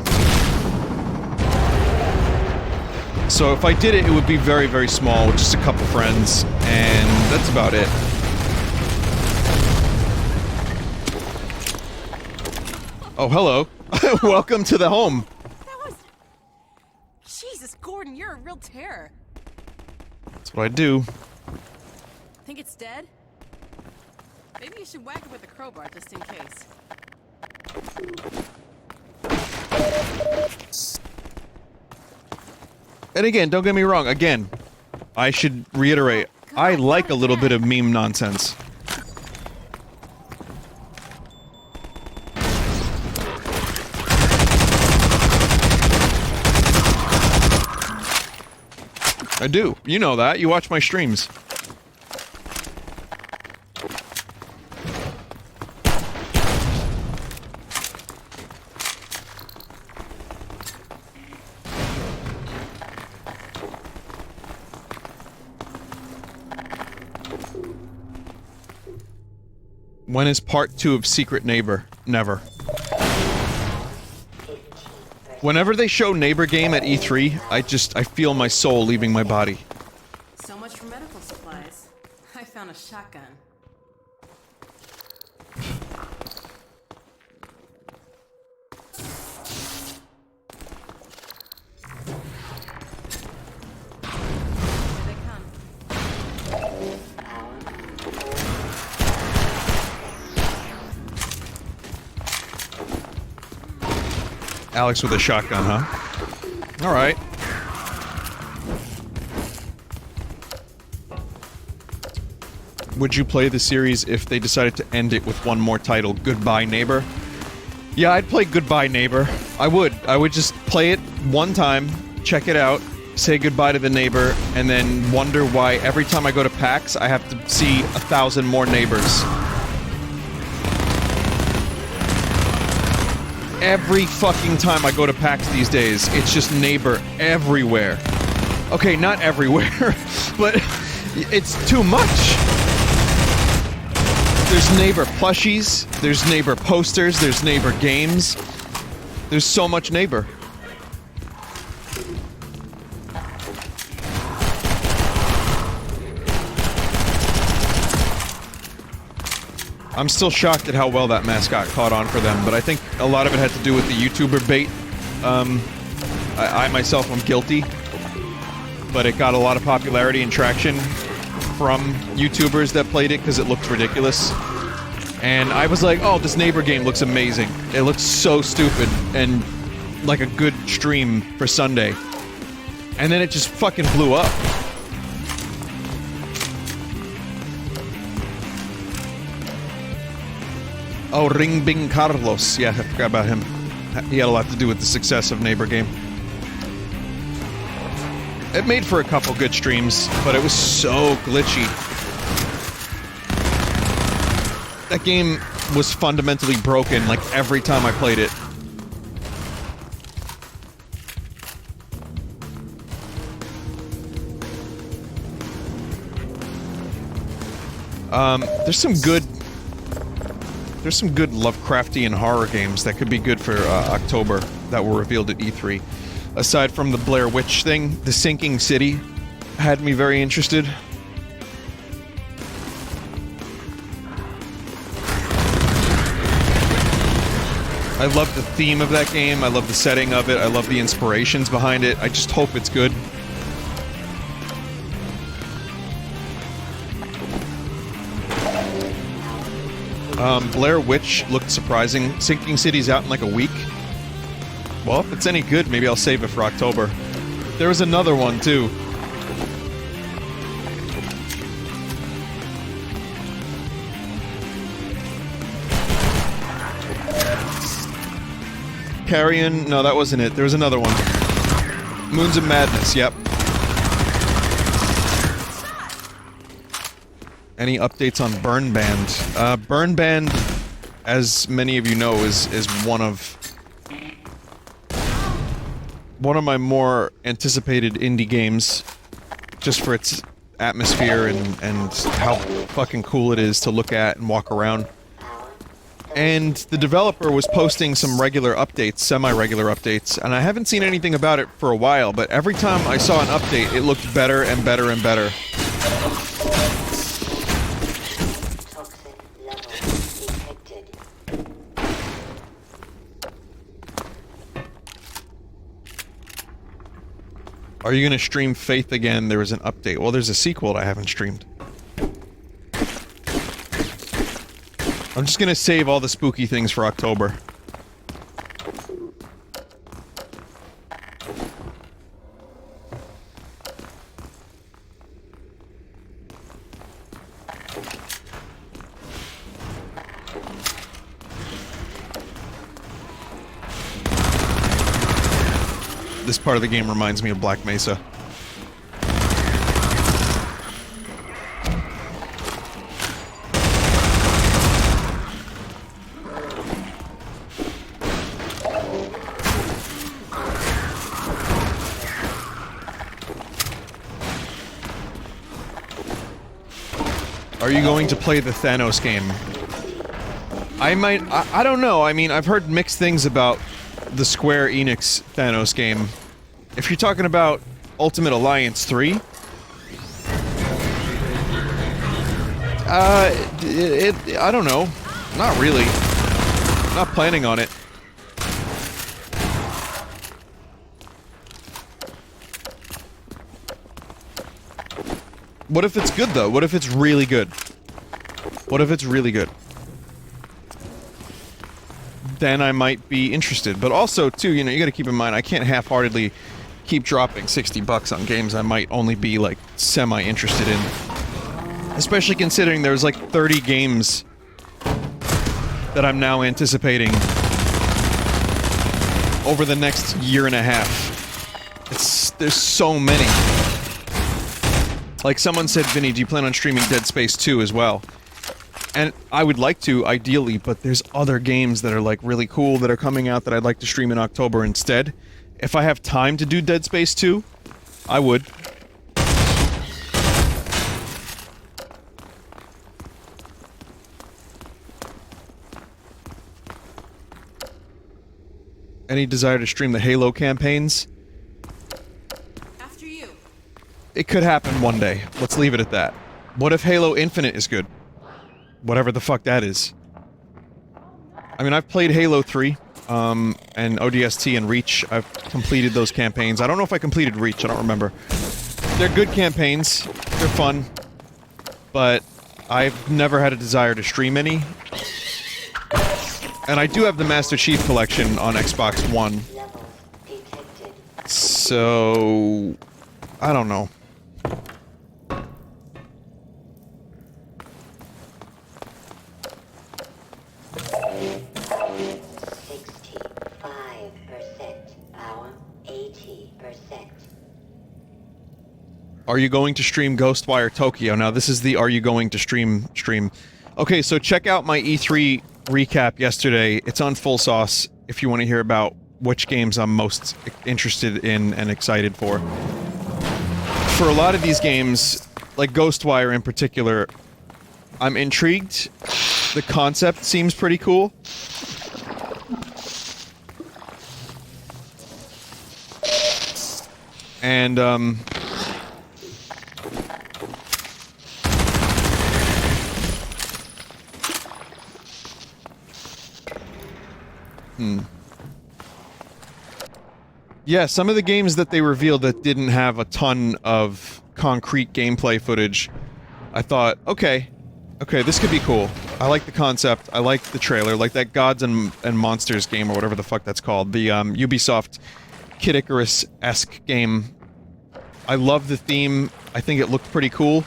So if I did it, it would be very, very small, with just a couple friends, and that's about it. Oh, hello. Welcome to the home. That was... Jesus, Gordon, you're a real terror. That's what I do. Think it's dead? Maybe you should whack it with a crowbar just in case. And again, don't get me wrong, again, I should reiterate, I like a little bit of meme nonsense. I do. You know that. You watch my streams. When is part 2 of Secret Neighbor? Never. Whenever they show Neighbor Game at E3, I feel my soul leaving my body. So much for medical supplies. I found a shotgun. Here they come. Alex with a shotgun, huh? Alright. Would you play the series if they decided to end it with one more title, Goodbye Neighbor? Yeah, I'd play Goodbye Neighbor. I would. I would just play it one time, check it out, say goodbye to the neighbor, and then wonder why every time I go to PAX, I have to see 1,000 more neighbors. Every fucking time I go to PAX these days, it's just neighbor everywhere. Okay, not everywhere, but it's too much. There's neighbor plushies, there's neighbor posters, there's neighbor games. There's so much neighbor. I'm still shocked at how well that mascot caught on for them, but I think a lot of it had to do with the YouTuber bait. I myself am guilty, but it got a lot of popularity and traction from YouTubers that played it because it looked ridiculous. And I was like, oh, this neighbor game looks amazing. It looks so stupid and like a good stream for Sunday. And then it just fucking blew up. Oh, Ring Bing Carlos. Yeah, I forgot about him. He had a lot to do with the success of Neighbor Game. It made for a couple good streams, but it was so glitchy. That game was fundamentally broken, like, every time I played it. There's some good Lovecraftian horror games that could be good for October that were revealed at E3. Aside from the Blair Witch thing, The Sinking City had me very interested. I love the theme of that game, I love the setting of it, I love the inspirations behind it, I just hope it's good. Blair Witch looked surprising. Sinking City's out in like a week. Well, if it's any good, maybe I'll save it for October. There was another one, too. Carrion? No, that wasn't it. There was another one. Moons of Madness, yep. Any updates on Burn Band? Burn Band, as many of you know, is one of my more anticipated indie games, just for its atmosphere and how fucking cool it is to look at and walk around. And the developer was posting some regular updates, semi-regular updates, and I haven't seen anything about it for a while, but every time I saw an update, it looked better and better and better. Toxic level detected. Are you gonna stream Faith again? There was an update. Well, there's a sequel that I haven't streamed. I'm just gonna save all the spooky things for October. This part of the game reminds me of Black Mesa. Are you going to play the Thanos game? I don't know. I mean, I've heard mixed things about the Square Enix Thanos game. If you're talking about Ultimate Alliance 3, I don't know. Not really. Not planning on it. What if it's good, though? What if it's really good? What if it's really good? Then I might be interested. But also, too, you know, you gotta keep in mind, I can't half-heartedly keep dropping $60 on games I might only be, like, semi-interested in. Especially considering there's, like, 30 games that I'm now anticipating over the next year and a half. There's so many. Like, someone said, Vinny, do you plan on streaming Dead Space 2 as well? And I would like to, ideally, but there's other games that are, like, really cool that are coming out that I'd like to stream in October instead. If I have time to do Dead Space 2, I would. Any desire to stream the Halo campaigns? After you. It could happen one day. Let's leave it at that. What if Halo Infinite is good? Whatever the fuck that is. I mean, I've played Halo 3, and ODST and Reach. I've completed those campaigns. I don't know if I completed Reach, I don't remember. They're good campaigns. They're fun. But I've never had a desire to stream any. And I do have the Master Chief Collection on Xbox One. Levels detected. So... I don't know. Power 80%. Are you going to stream Ghostwire Tokyo? Now, this is the Are You Going to stream. Okay, so check out my E3 recap yesterday. It's on Full Sauce if you want to hear about which games I'm most interested in and excited for. For a lot of these games, like Ghostwire in particular, I'm intrigued. The concept seems pretty cool. And, yeah, some of the games that they revealed that didn't have a ton of concrete gameplay footage, I thought, okay, this could be cool. I like the concept. I like the trailer. Like that Gods and Monsters game or whatever the fuck that's called. The Ubisoft Kid Icarus-esque game. I love the theme. I think it looked pretty cool.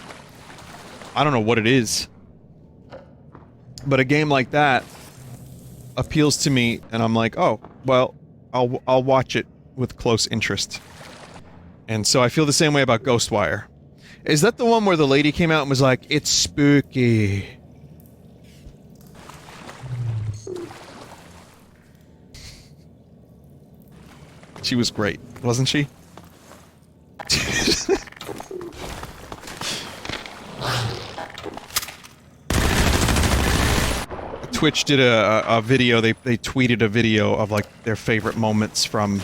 I don't know what it is. But a game like that appeals to me, and I'm like, oh, well, I'll watch it with close interest. And so I feel the same way about Ghostwire. Is that the one where the lady came out and was like, it's spooky? She was great, wasn't she? Twitch did a video, they tweeted a video of like their favorite moments from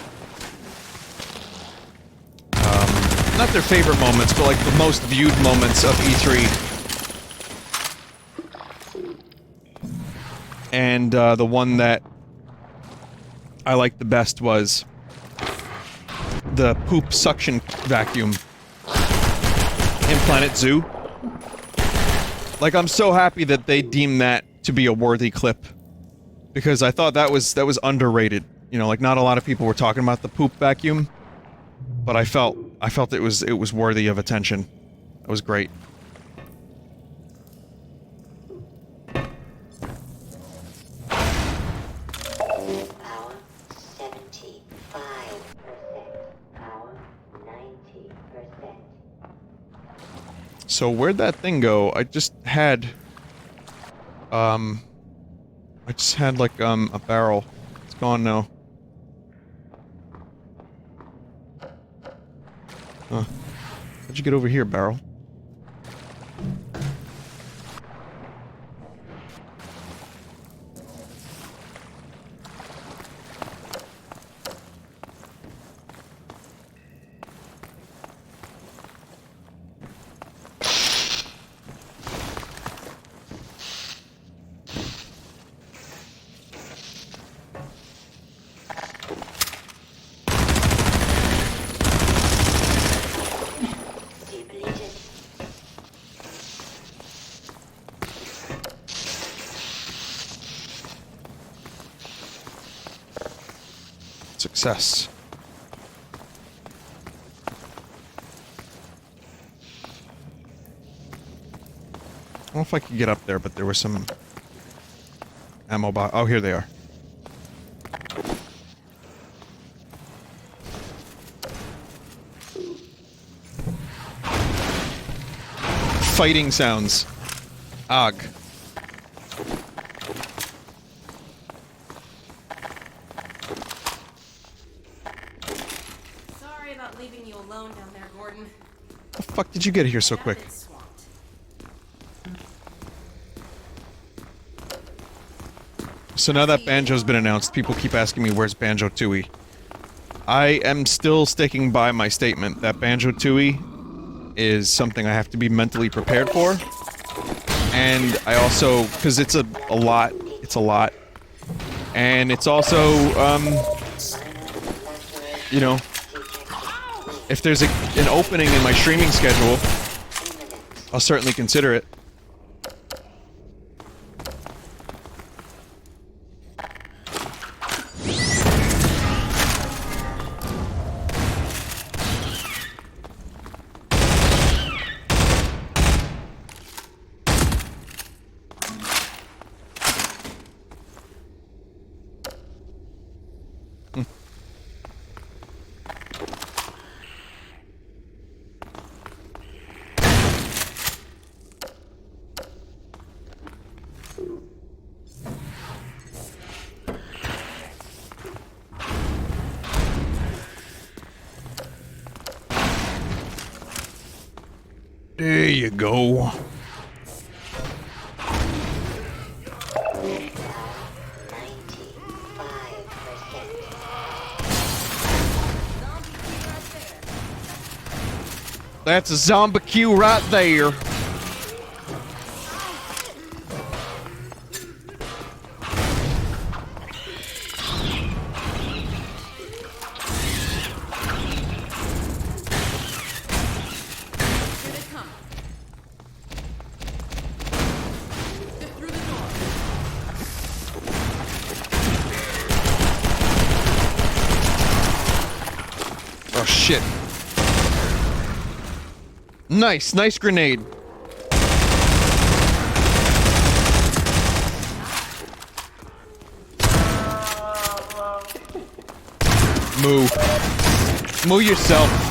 not their favorite moments, but like the most viewed moments of E3. And the one that I liked the best was the poop suction vacuum in Planet Zoo. Like, I'm so happy that they deemed that to be a worthy clip, because I thought that was underrated. You know, like, not a lot of people were talking about the poop vacuum, but I felt it was worthy of attention. That was great. Power 75%. Power 90%. So where'd that thing go? I just had like a barrel. It's gone now. Huh. How'd you get over here, barrel? Depleted. Success. I don't know if I could get up there, but there was some ammo box. Oh, here they are. Fighting sounds. Og. Sorry about leaving you alone down there, Gordon. How the fuck did you get here so quick? It's swamped. So now that Banjo's been announced, people keep asking me where's Banjo-Tooie. I am still sticking by my statement that Banjo-Tooie is something I have to be mentally prepared for. And I also, because it's a lot, and it's also, you know, if there's an opening in my streaming schedule, I'll certainly consider it. There you go. That's a zombie Q right there. Here they come. They're through the door. Oh, shit. Nice. Nice grenade. Moo. Moo yourself.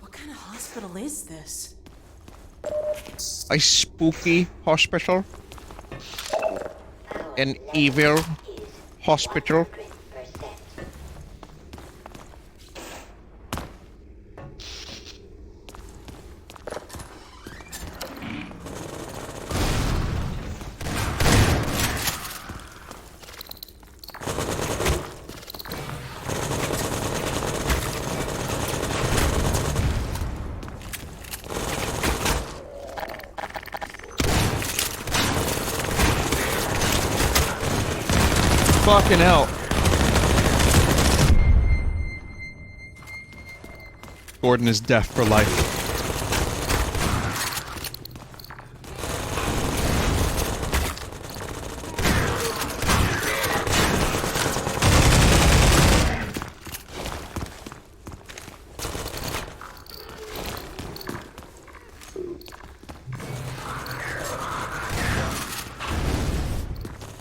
What kind of hospital is this? A spooky hospital. An evil hospital. 100%. Fucking hell. Gordon is deaf for life.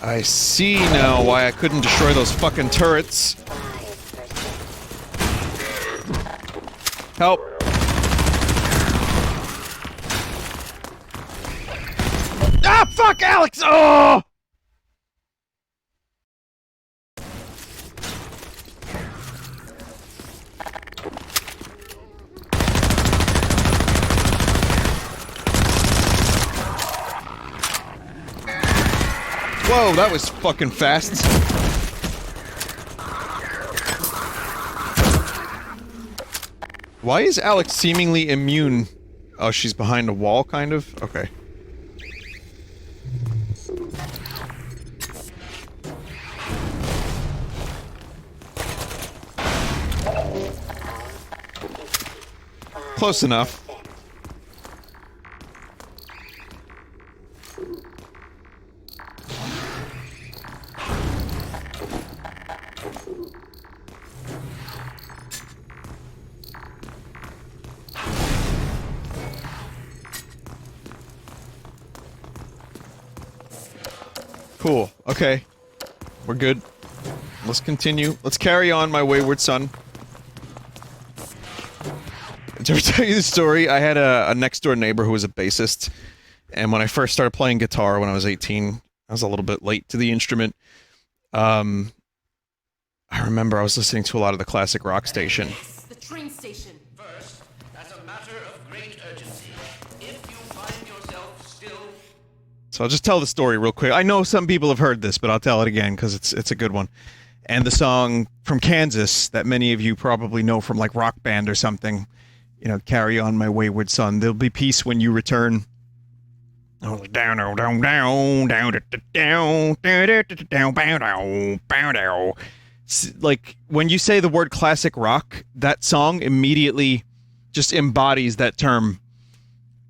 I see now why I couldn't destroy those fucking turrets. 5%. Help. Ah, fuck, Alex! Oh! Whoa, that was fucking fast. Why is Alex seemingly immune? Oh, she's behind a wall, kind of? Okay. Close enough. Cool. Okay. We're good. Let's continue. Let's carry on, my wayward son. To tell you the story, I had a next-door neighbor who was a bassist, and when I first started playing guitar when I was 18, I was a little bit late to the instrument. I remember I was listening to a lot of the classic rock station. The train station. First, as a matter of great urgency, if you find yourself still... So I'll just tell the story real quick. I know some people have heard this, but I'll tell it again because it's a good one. And the song from Kansas that many of you probably know from like Rock Band or something, you know, Carry On My Wayward Son. There'll be peace when you return. Oh, like down, down, down, down, down, down, down, down, down. Like when you say the word classic rock, that song immediately just embodies that term.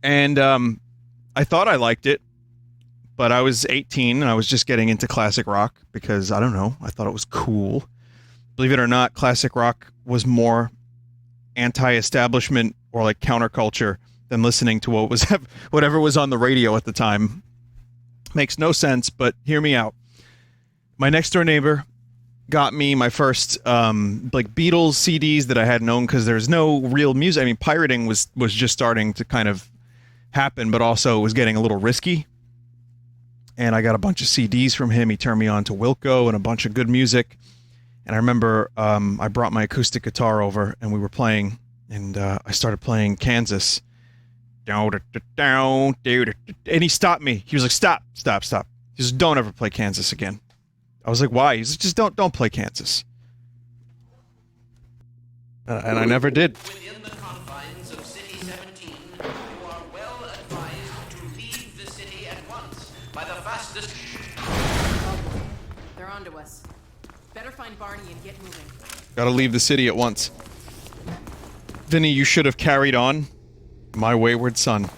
And I thought I liked it, but I was 18 and I was just getting into classic rock because I don't know, I thought it was cool. Believe it or not, classic rock was more anti-establishment or like counterculture than listening to what was whatever was on the radio at the time. Makes no sense, but hear me out. My next door neighbor got me my first like Beatles CDs that I hadn't owned because there's no real music. I mean, pirating was just starting to kind of happen, but also it was getting a little risky. And I got a bunch of CDs from him. He turned me on to Wilco and a bunch of good music. And I remember I brought my acoustic guitar over and we were playing, and I started playing Kansas. And he stopped me. He was like, stop. He says, don't ever play Kansas again. I was like, why? He says, just don't play Kansas. And I never did. Within the confines of City 17, you are well advised to leave the city at once by the fastest... Oh boy. They're onto us. Better find Barney and get moving. Gotta leave the city at once. Vinny, you should have carried on. My wayward son.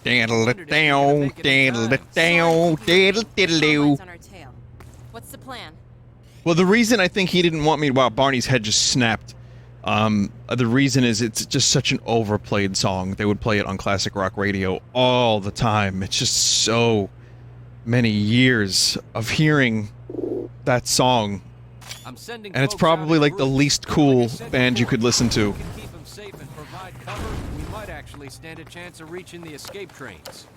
Daddle-a-down, daddle-a-down, daddle-diddle-doo. On our tail. What's the plan? Well, the reason I think he didn't want me to... Wow, Barney's head just snapped. The reason is it's just such an overplayed song. They would play it on classic rock radio all the time. It's just so many years of hearing that song. I'm sending And it's folks probably out in like the groups. least cool Like I said band you before, could listen to. if we can keep them safe and provide cover, we might actually stand a chance of reaching the escape trains.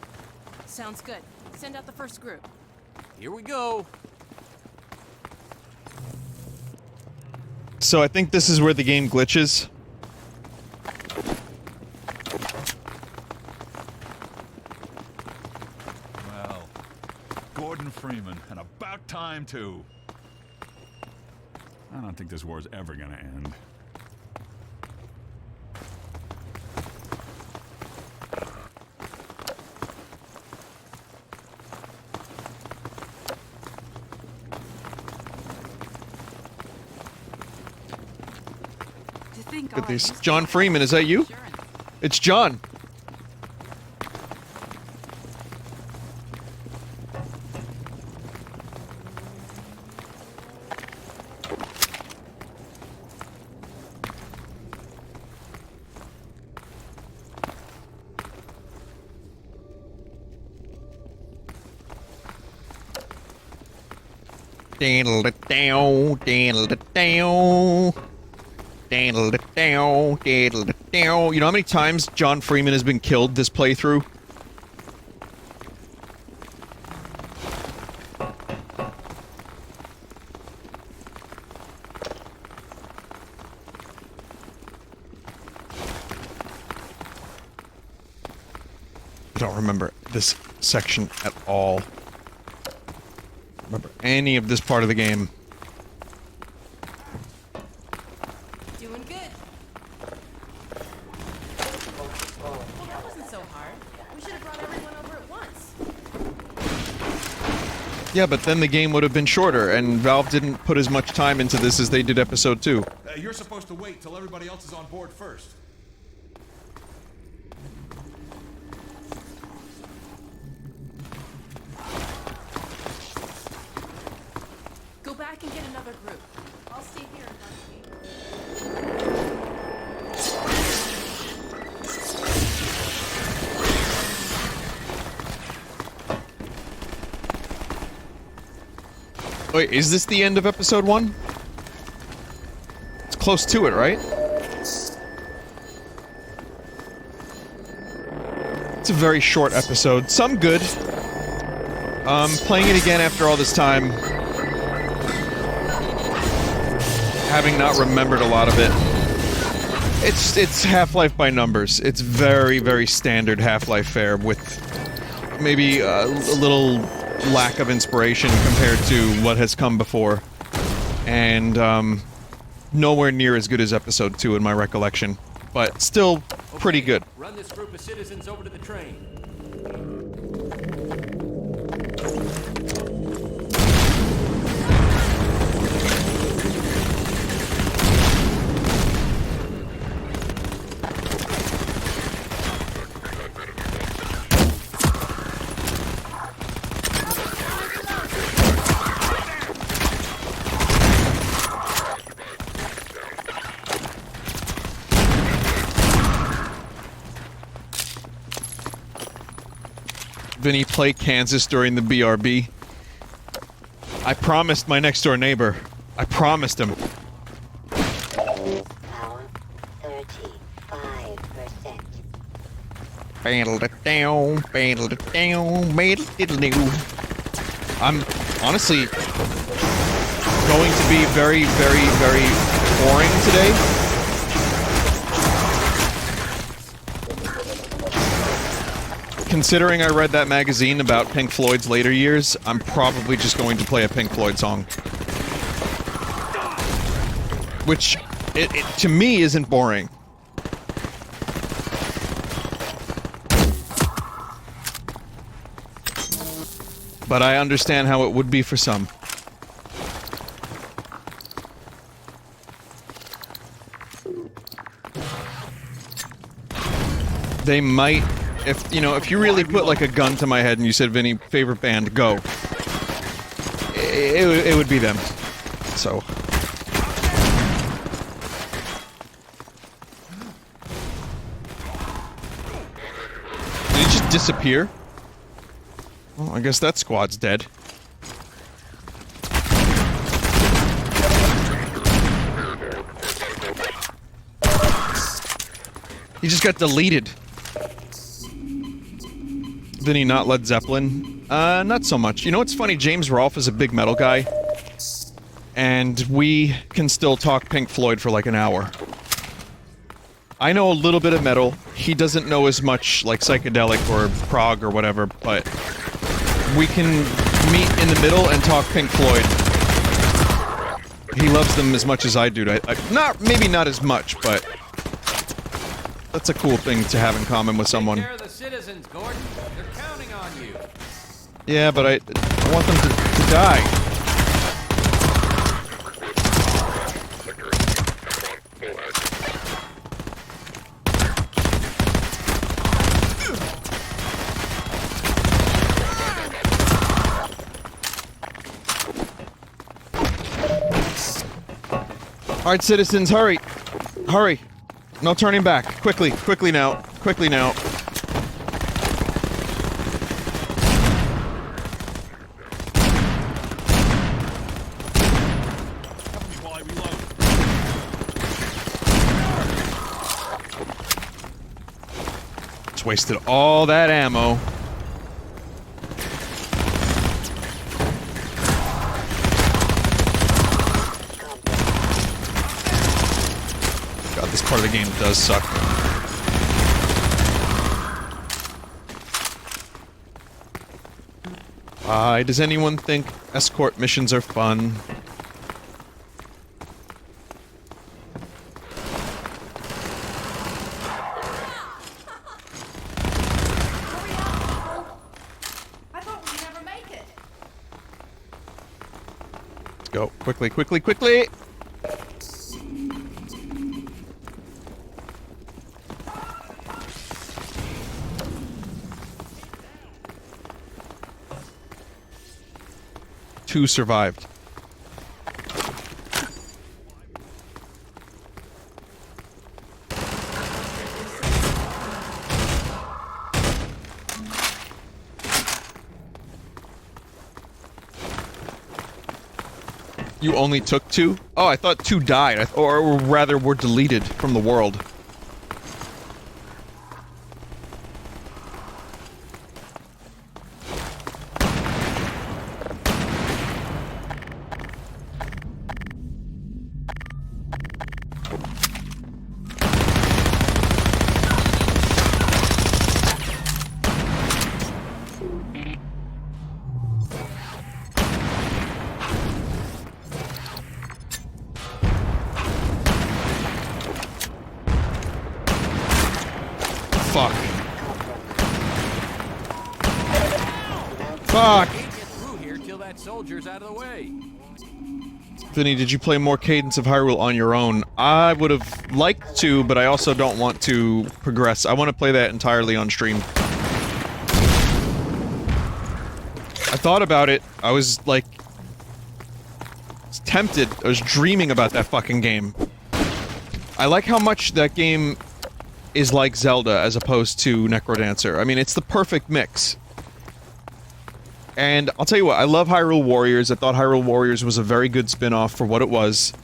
Sounds good. Send out the first group. Here we go. So I think this is where the game glitches. Well, Gordon Freeman, and about time, too. I don't think this war's ever gonna end. Look at these. John Freeman, is that you? It's John. Daddle-a-down, daddle-a-down. Daddle-a-down, daddle-a-down. You know how many times John Freeman has been killed this playthrough? I don't remember this section at all. Remember any of this part of the game. Doing good. Well, that wasn't so hard. We should have brought everyone over at once. Yeah, but then the game would have been shorter, and Valve didn't put as much time into this as they did Episode 2. You're supposed to wait till everybody else is on board first. Go back and get another group. I'll stay here and investigate. Wait, is this the end of Episode 1? It's close to it, right? It's a very short episode. Some good. Playing it again after all this time, having not remembered a lot of it. It's Half-Life by numbers. It's very, very standard Half-Life fare with maybe a little lack of inspiration compared to what has come before. And nowhere near as good as Episode 2 in my recollection. But still pretty good. Run this group of citizens over to the train. Vinny, play Kansas during the BRB. I promised my next door neighbor. I promised him. Power 35%. Battle it down, battle it down, battle it down. I'm honestly going to be very, very, very boring today. considering I read that magazine about Pink Floyd's later years, I'm probably just going to play a Pink Floyd song. Which, it to me, isn't boring. But I understand how it would be for some. They might, if you really put like a gun to my head and you said, Vinny, favorite band, go. It would be them. So. Did he just disappear? Well, I guess that squad's dead. He just got deleted. Vinny, not Led Zeppelin? Not so much. You know what's funny? James Rolfe is a big metal guy. And we can still talk Pink Floyd for like an hour. I know a little bit of metal. He doesn't know as much like psychedelic or prog or whatever, but we can meet in the middle and talk Pink Floyd. He loves them as much as I do. Maybe not as much, but that's a cool thing to have in common with someone. Take care of the citizens, Gordon. They're counting on you. Yeah, but I want them to die. Alright, citizens, hurry! Hurry! No turning back. Quickly, quickly now. Quickly now. Just wasted all that ammo. This part of the game does suck. Why does anyone think escort missions are fun? I thought we'd never make it. Let's go. Quickly, quickly, quickly! Two survived. You only took two? Oh, I thought two died, or rather were deleted from the world. Fuck. Fuck! Can't get through here till that soldier's out of the way. Vinny, did you play more Cadence of Hyrule on your own? I would have liked to, but I also don't want to progress. I want to play that entirely on stream. I thought about it. I was like... tempted. I was dreaming about that fucking game. I like how much that game is like Zelda as opposed to Necrodancer. I mean, it's the perfect mix. And I'll tell you what, I love Hyrule Warriors. I thought Hyrule Warriors was a very good spin-off for what it was.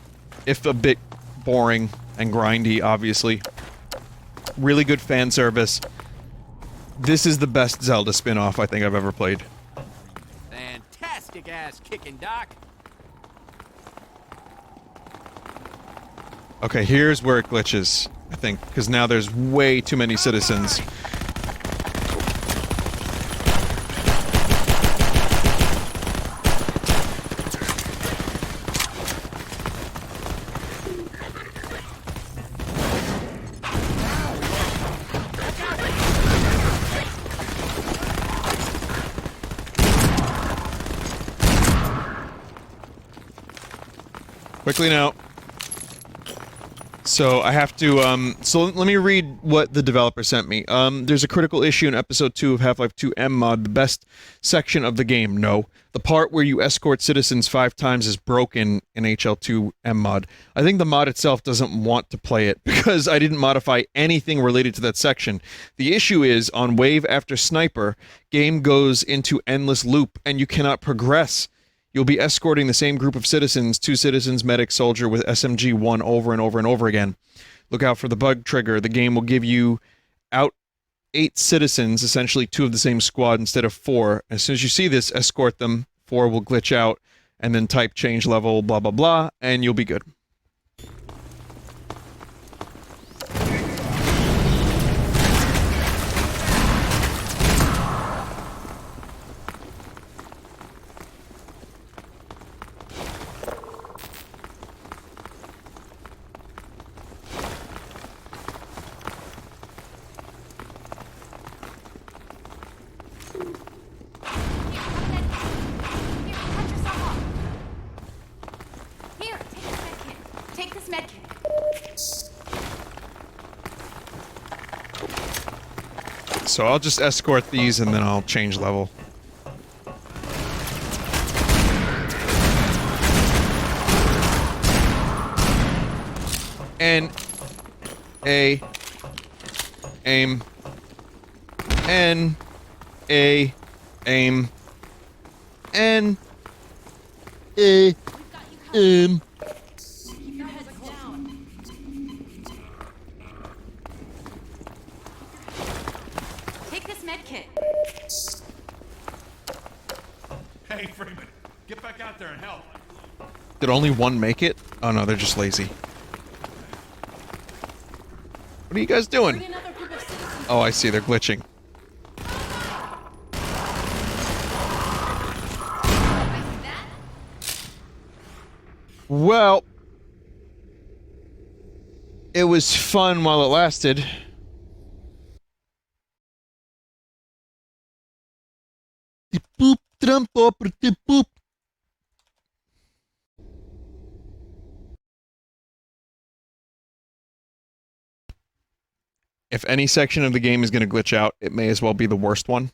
If a bit boring and grindy, obviously. Really good fan service. This is the best Zelda spin-off I think I've ever played. Fantastic ass kicking, Doc. Okay, here's where it glitches, I think, because now there's way too many citizens. Quickly now. So I have to, so let me read what the developer sent me. There's a critical issue in episode 2 of Half-Life 2 MMod, the best section of the game. No. The part where you escort citizens 5 times is broken in HL2 MMod. I think the mod itself doesn't want to play it, because I didn't modify anything related to that section. The issue is, on wave after sniper, game goes into endless loop, and you cannot progress. You'll be escorting the same group of citizens, 2 citizens, medic, soldier, with SMG-1 over and over and over again. Look out for the bug trigger. The game will give you out 8 citizens, essentially 2 of the same squad instead of 4. As soon as you see this, escort them. 4 will glitch out, and then type change level, blah blah blah, and you'll be good. So I'll just escort these and then I'll change level. N A aim N A aim N A aim. Keep your heads down. Take this med kit. Hey, Freeman, get back out there and help. Did only one make it? Oh no, they're just lazy. What are you guys doing? Bring another group of citizens. Oh, I see, they're glitching. Well, it was fun while it lasted. Boop, trampo, pretty boop. If any section of the game is going to glitch out, it may as well be the worst one.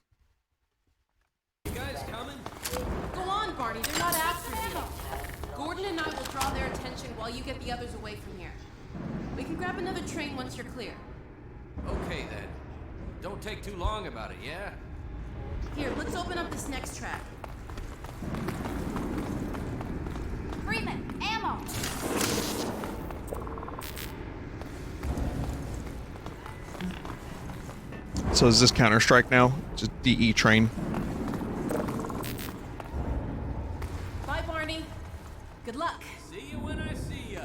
You guys coming? Go on, Barney. They're not after you. Gordon and I will draw their attention while you get the others away from here. We can grab another train once you're clear. Okay then. Don't take too long about it, yeah? Here, let's open up this next track. Freeman, ammo. So is this Counter-Strike now? Just DE train. Bye, Barney. Good luck. See you when I see ya.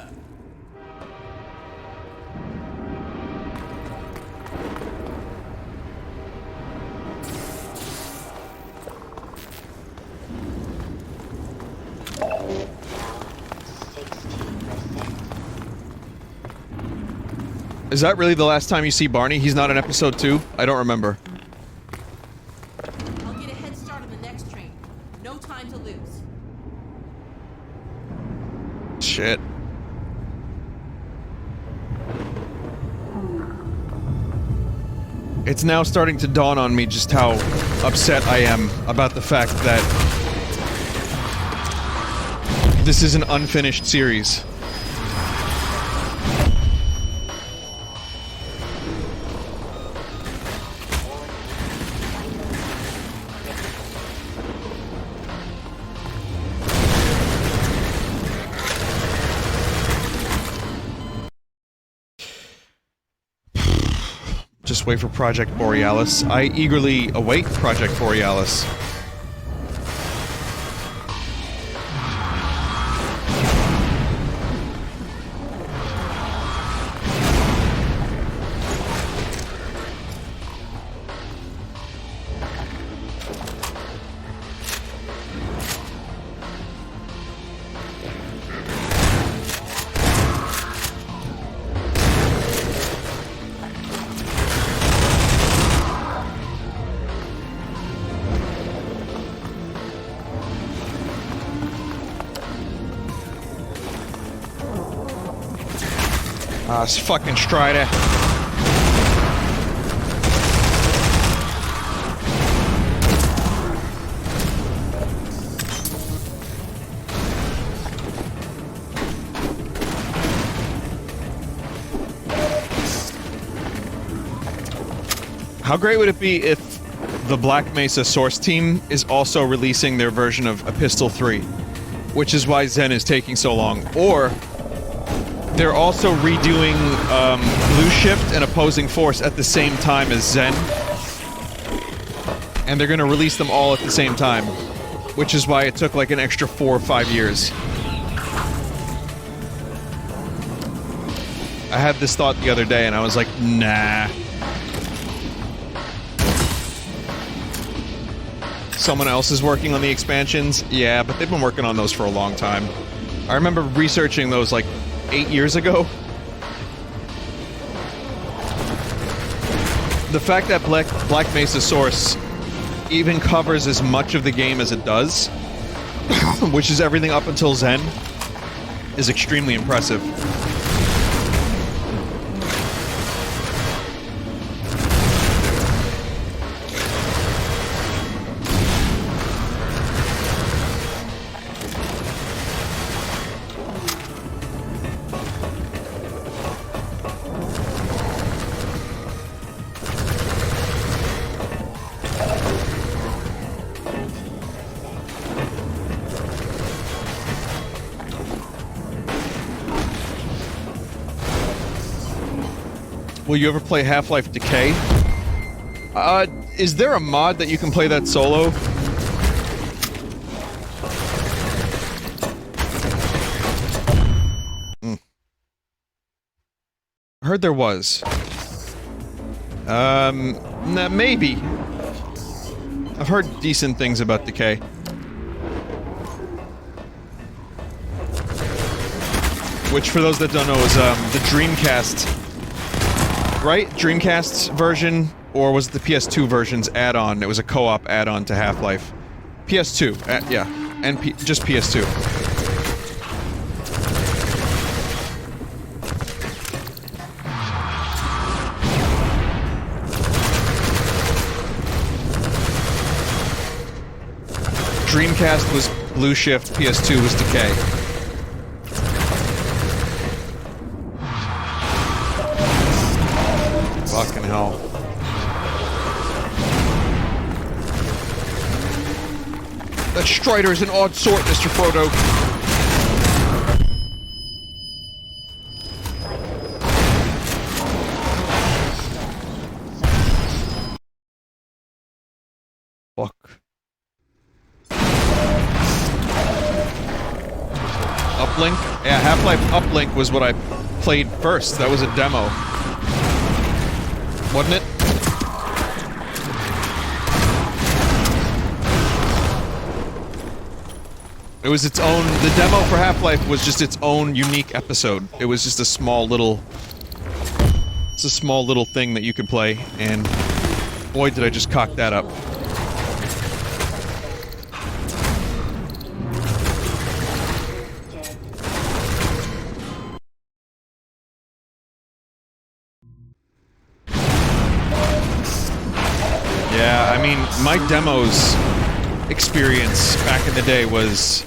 Is that really the last time you see Barney? He's not in episode 2? I don't remember. I'll get a head start on the next train. No time to lose. Shit. It's now starting to dawn on me just how upset I am about the fact that this is an unfinished series. Just wait for Project Borealis. I eagerly await Project Borealis. Ah, it's fucking Strider. How great would it be if the Black Mesa Source team is also releasing their version of Epistle 3, which is why Zen is taking so long, or they're also redoing Blue Shift and Opposing Force at the same time as Zen, and they're going to release them all at the same time, which is why it took like an extra 4 or 5 years. I had this thought the other day and I was like, nah. Someone else is working on the expansions? Yeah, but they've been working on those for a long time. I remember researching those like 8 years ago. The fact that Black Mesa Source even covers as much of the game as it does, which is everything up until Zen, is extremely impressive. Will you ever play Half-Life Decay? Is there a mod that you can play that solo? I heard there was. Nah, maybe. I've heard decent things about Decay. Which, for those that don't know, is the Dreamcast. Right? Dreamcast's version, or was it the PS2 version's add-on? It was a co-op add-on to Half-Life. PS2, yeah. And just PS2. Dreamcast was Blue Shift, PS2 was Decay. Fucking hell. That Strider is an odd sort, Mr. Frodo. Fuck. Uplink? Yeah, Half-Life Uplink was what I played first. That was a demo. Wasn't it? It was its own... The demo for Half-Life was just its own unique episode. It was just a small little... It's a small little thing that you could play, and... Boy, did I just cock that up. Yeah, I mean, my demos experience back in the day was,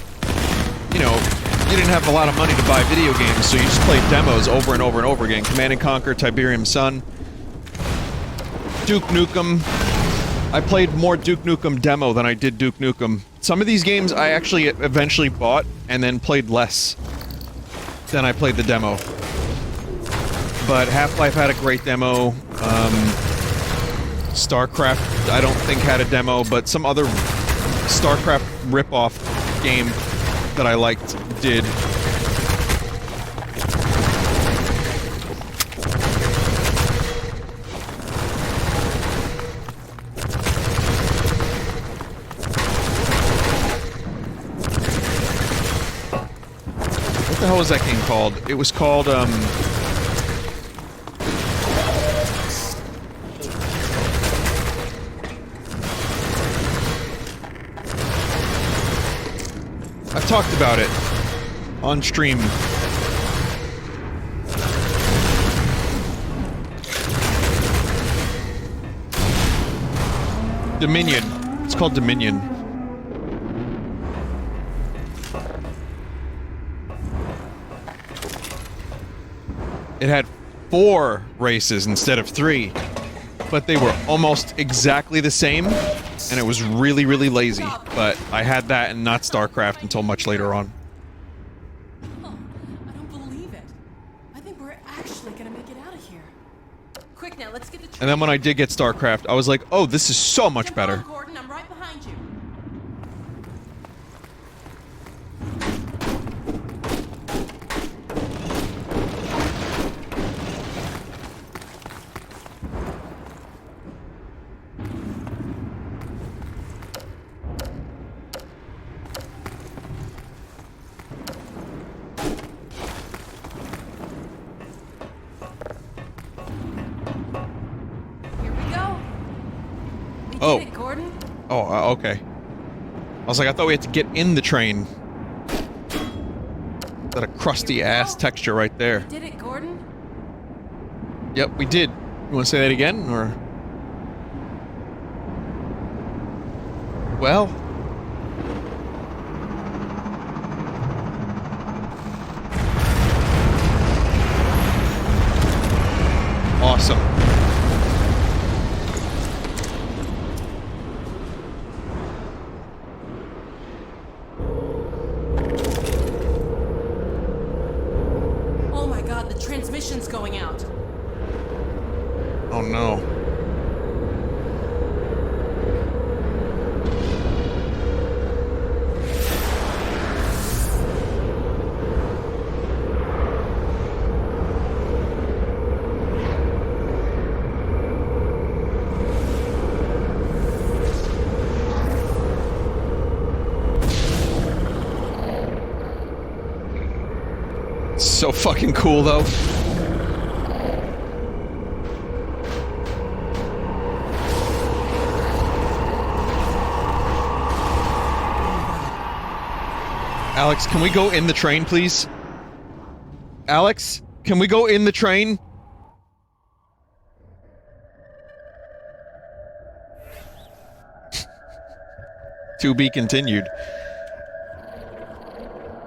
you know, you didn't have a lot of money to buy video games, so you just played demos over and over and over again. Command & Conquer, Tiberium Sun, Duke Nukem. I played more Duke Nukem demo than I did Duke Nukem. Some of these games I actually eventually bought and then played less than I played the demo. But Half-Life had a great demo. StarCraft, I don't think had a demo, but some other StarCraft rip-off game that I liked did. What the hell was that game called? It was called, I've talked about it on stream. Dominion. It's called Dominion. It had 4 races instead of 3, but they were almost exactly the same, and it was really, really lazy. But I had that and not StarCraft until much later on. Oh, I don't believe it. I think we're actually gonna make it out of here. Quick now, let's get the train. And then when I did get StarCraft, I was like, oh, this is so much Jump better. on, Gordon, I'm right behind you. Here we go. We Oh. did it, Gordon. Oh, okay. I was like, I thought we had to get in the train. That a crusty ass texture right there. We did it, Gordon. Yep, we did. You want to say that again, or? Well. Awesome. Oh my god, the transmission's going out. Oh no. So fucking cool though. Alex, can we go in the train, please? Alex, can we go in the train? To be continued.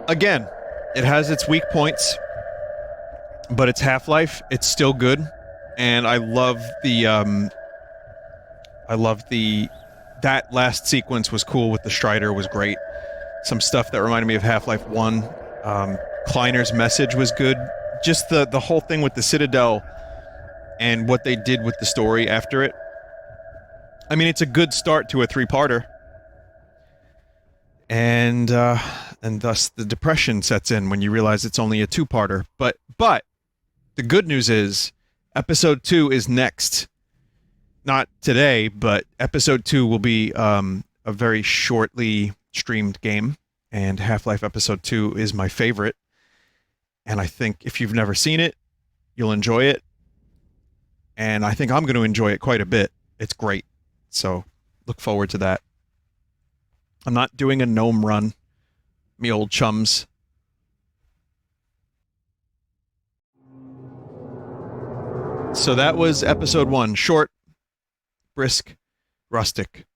Again, it has its weak points, but it's Half-Life. It's still good, and I love the that last sequence was cool with the Strider was great. Some stuff that reminded me of Half-Life 1. Kleiner's message was good. Just the whole thing with the Citadel and what they did with the story after it. I mean, it's a good start to a 3-parter. And thus the depression sets in when you realize it's only a 2-parter. But the good news is episode 2 is next. Not today, but episode 2 will be a very shortly streamed game, and Half-Life episode 2 is my favorite. And I think if you've never seen it, you'll enjoy it. And I think I'm going to enjoy it quite a bit. It's great. So look forward to that. I'm not doing a gnome run, me old chums. So that was episode 1. Short, brisk, rustic.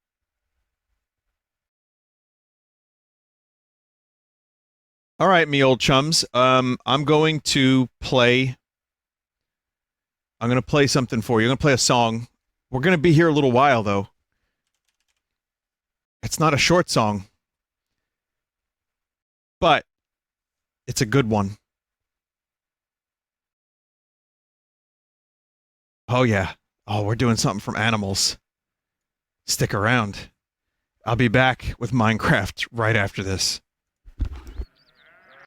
All right, me old chums. I'm going to play something for you. I'm going to play a song. We're going to be here a little while, though. It's not a short song, but it's a good one. Oh, yeah. Oh, we're doing something from Animals. Stick around. I'll be back with Minecraft right after this.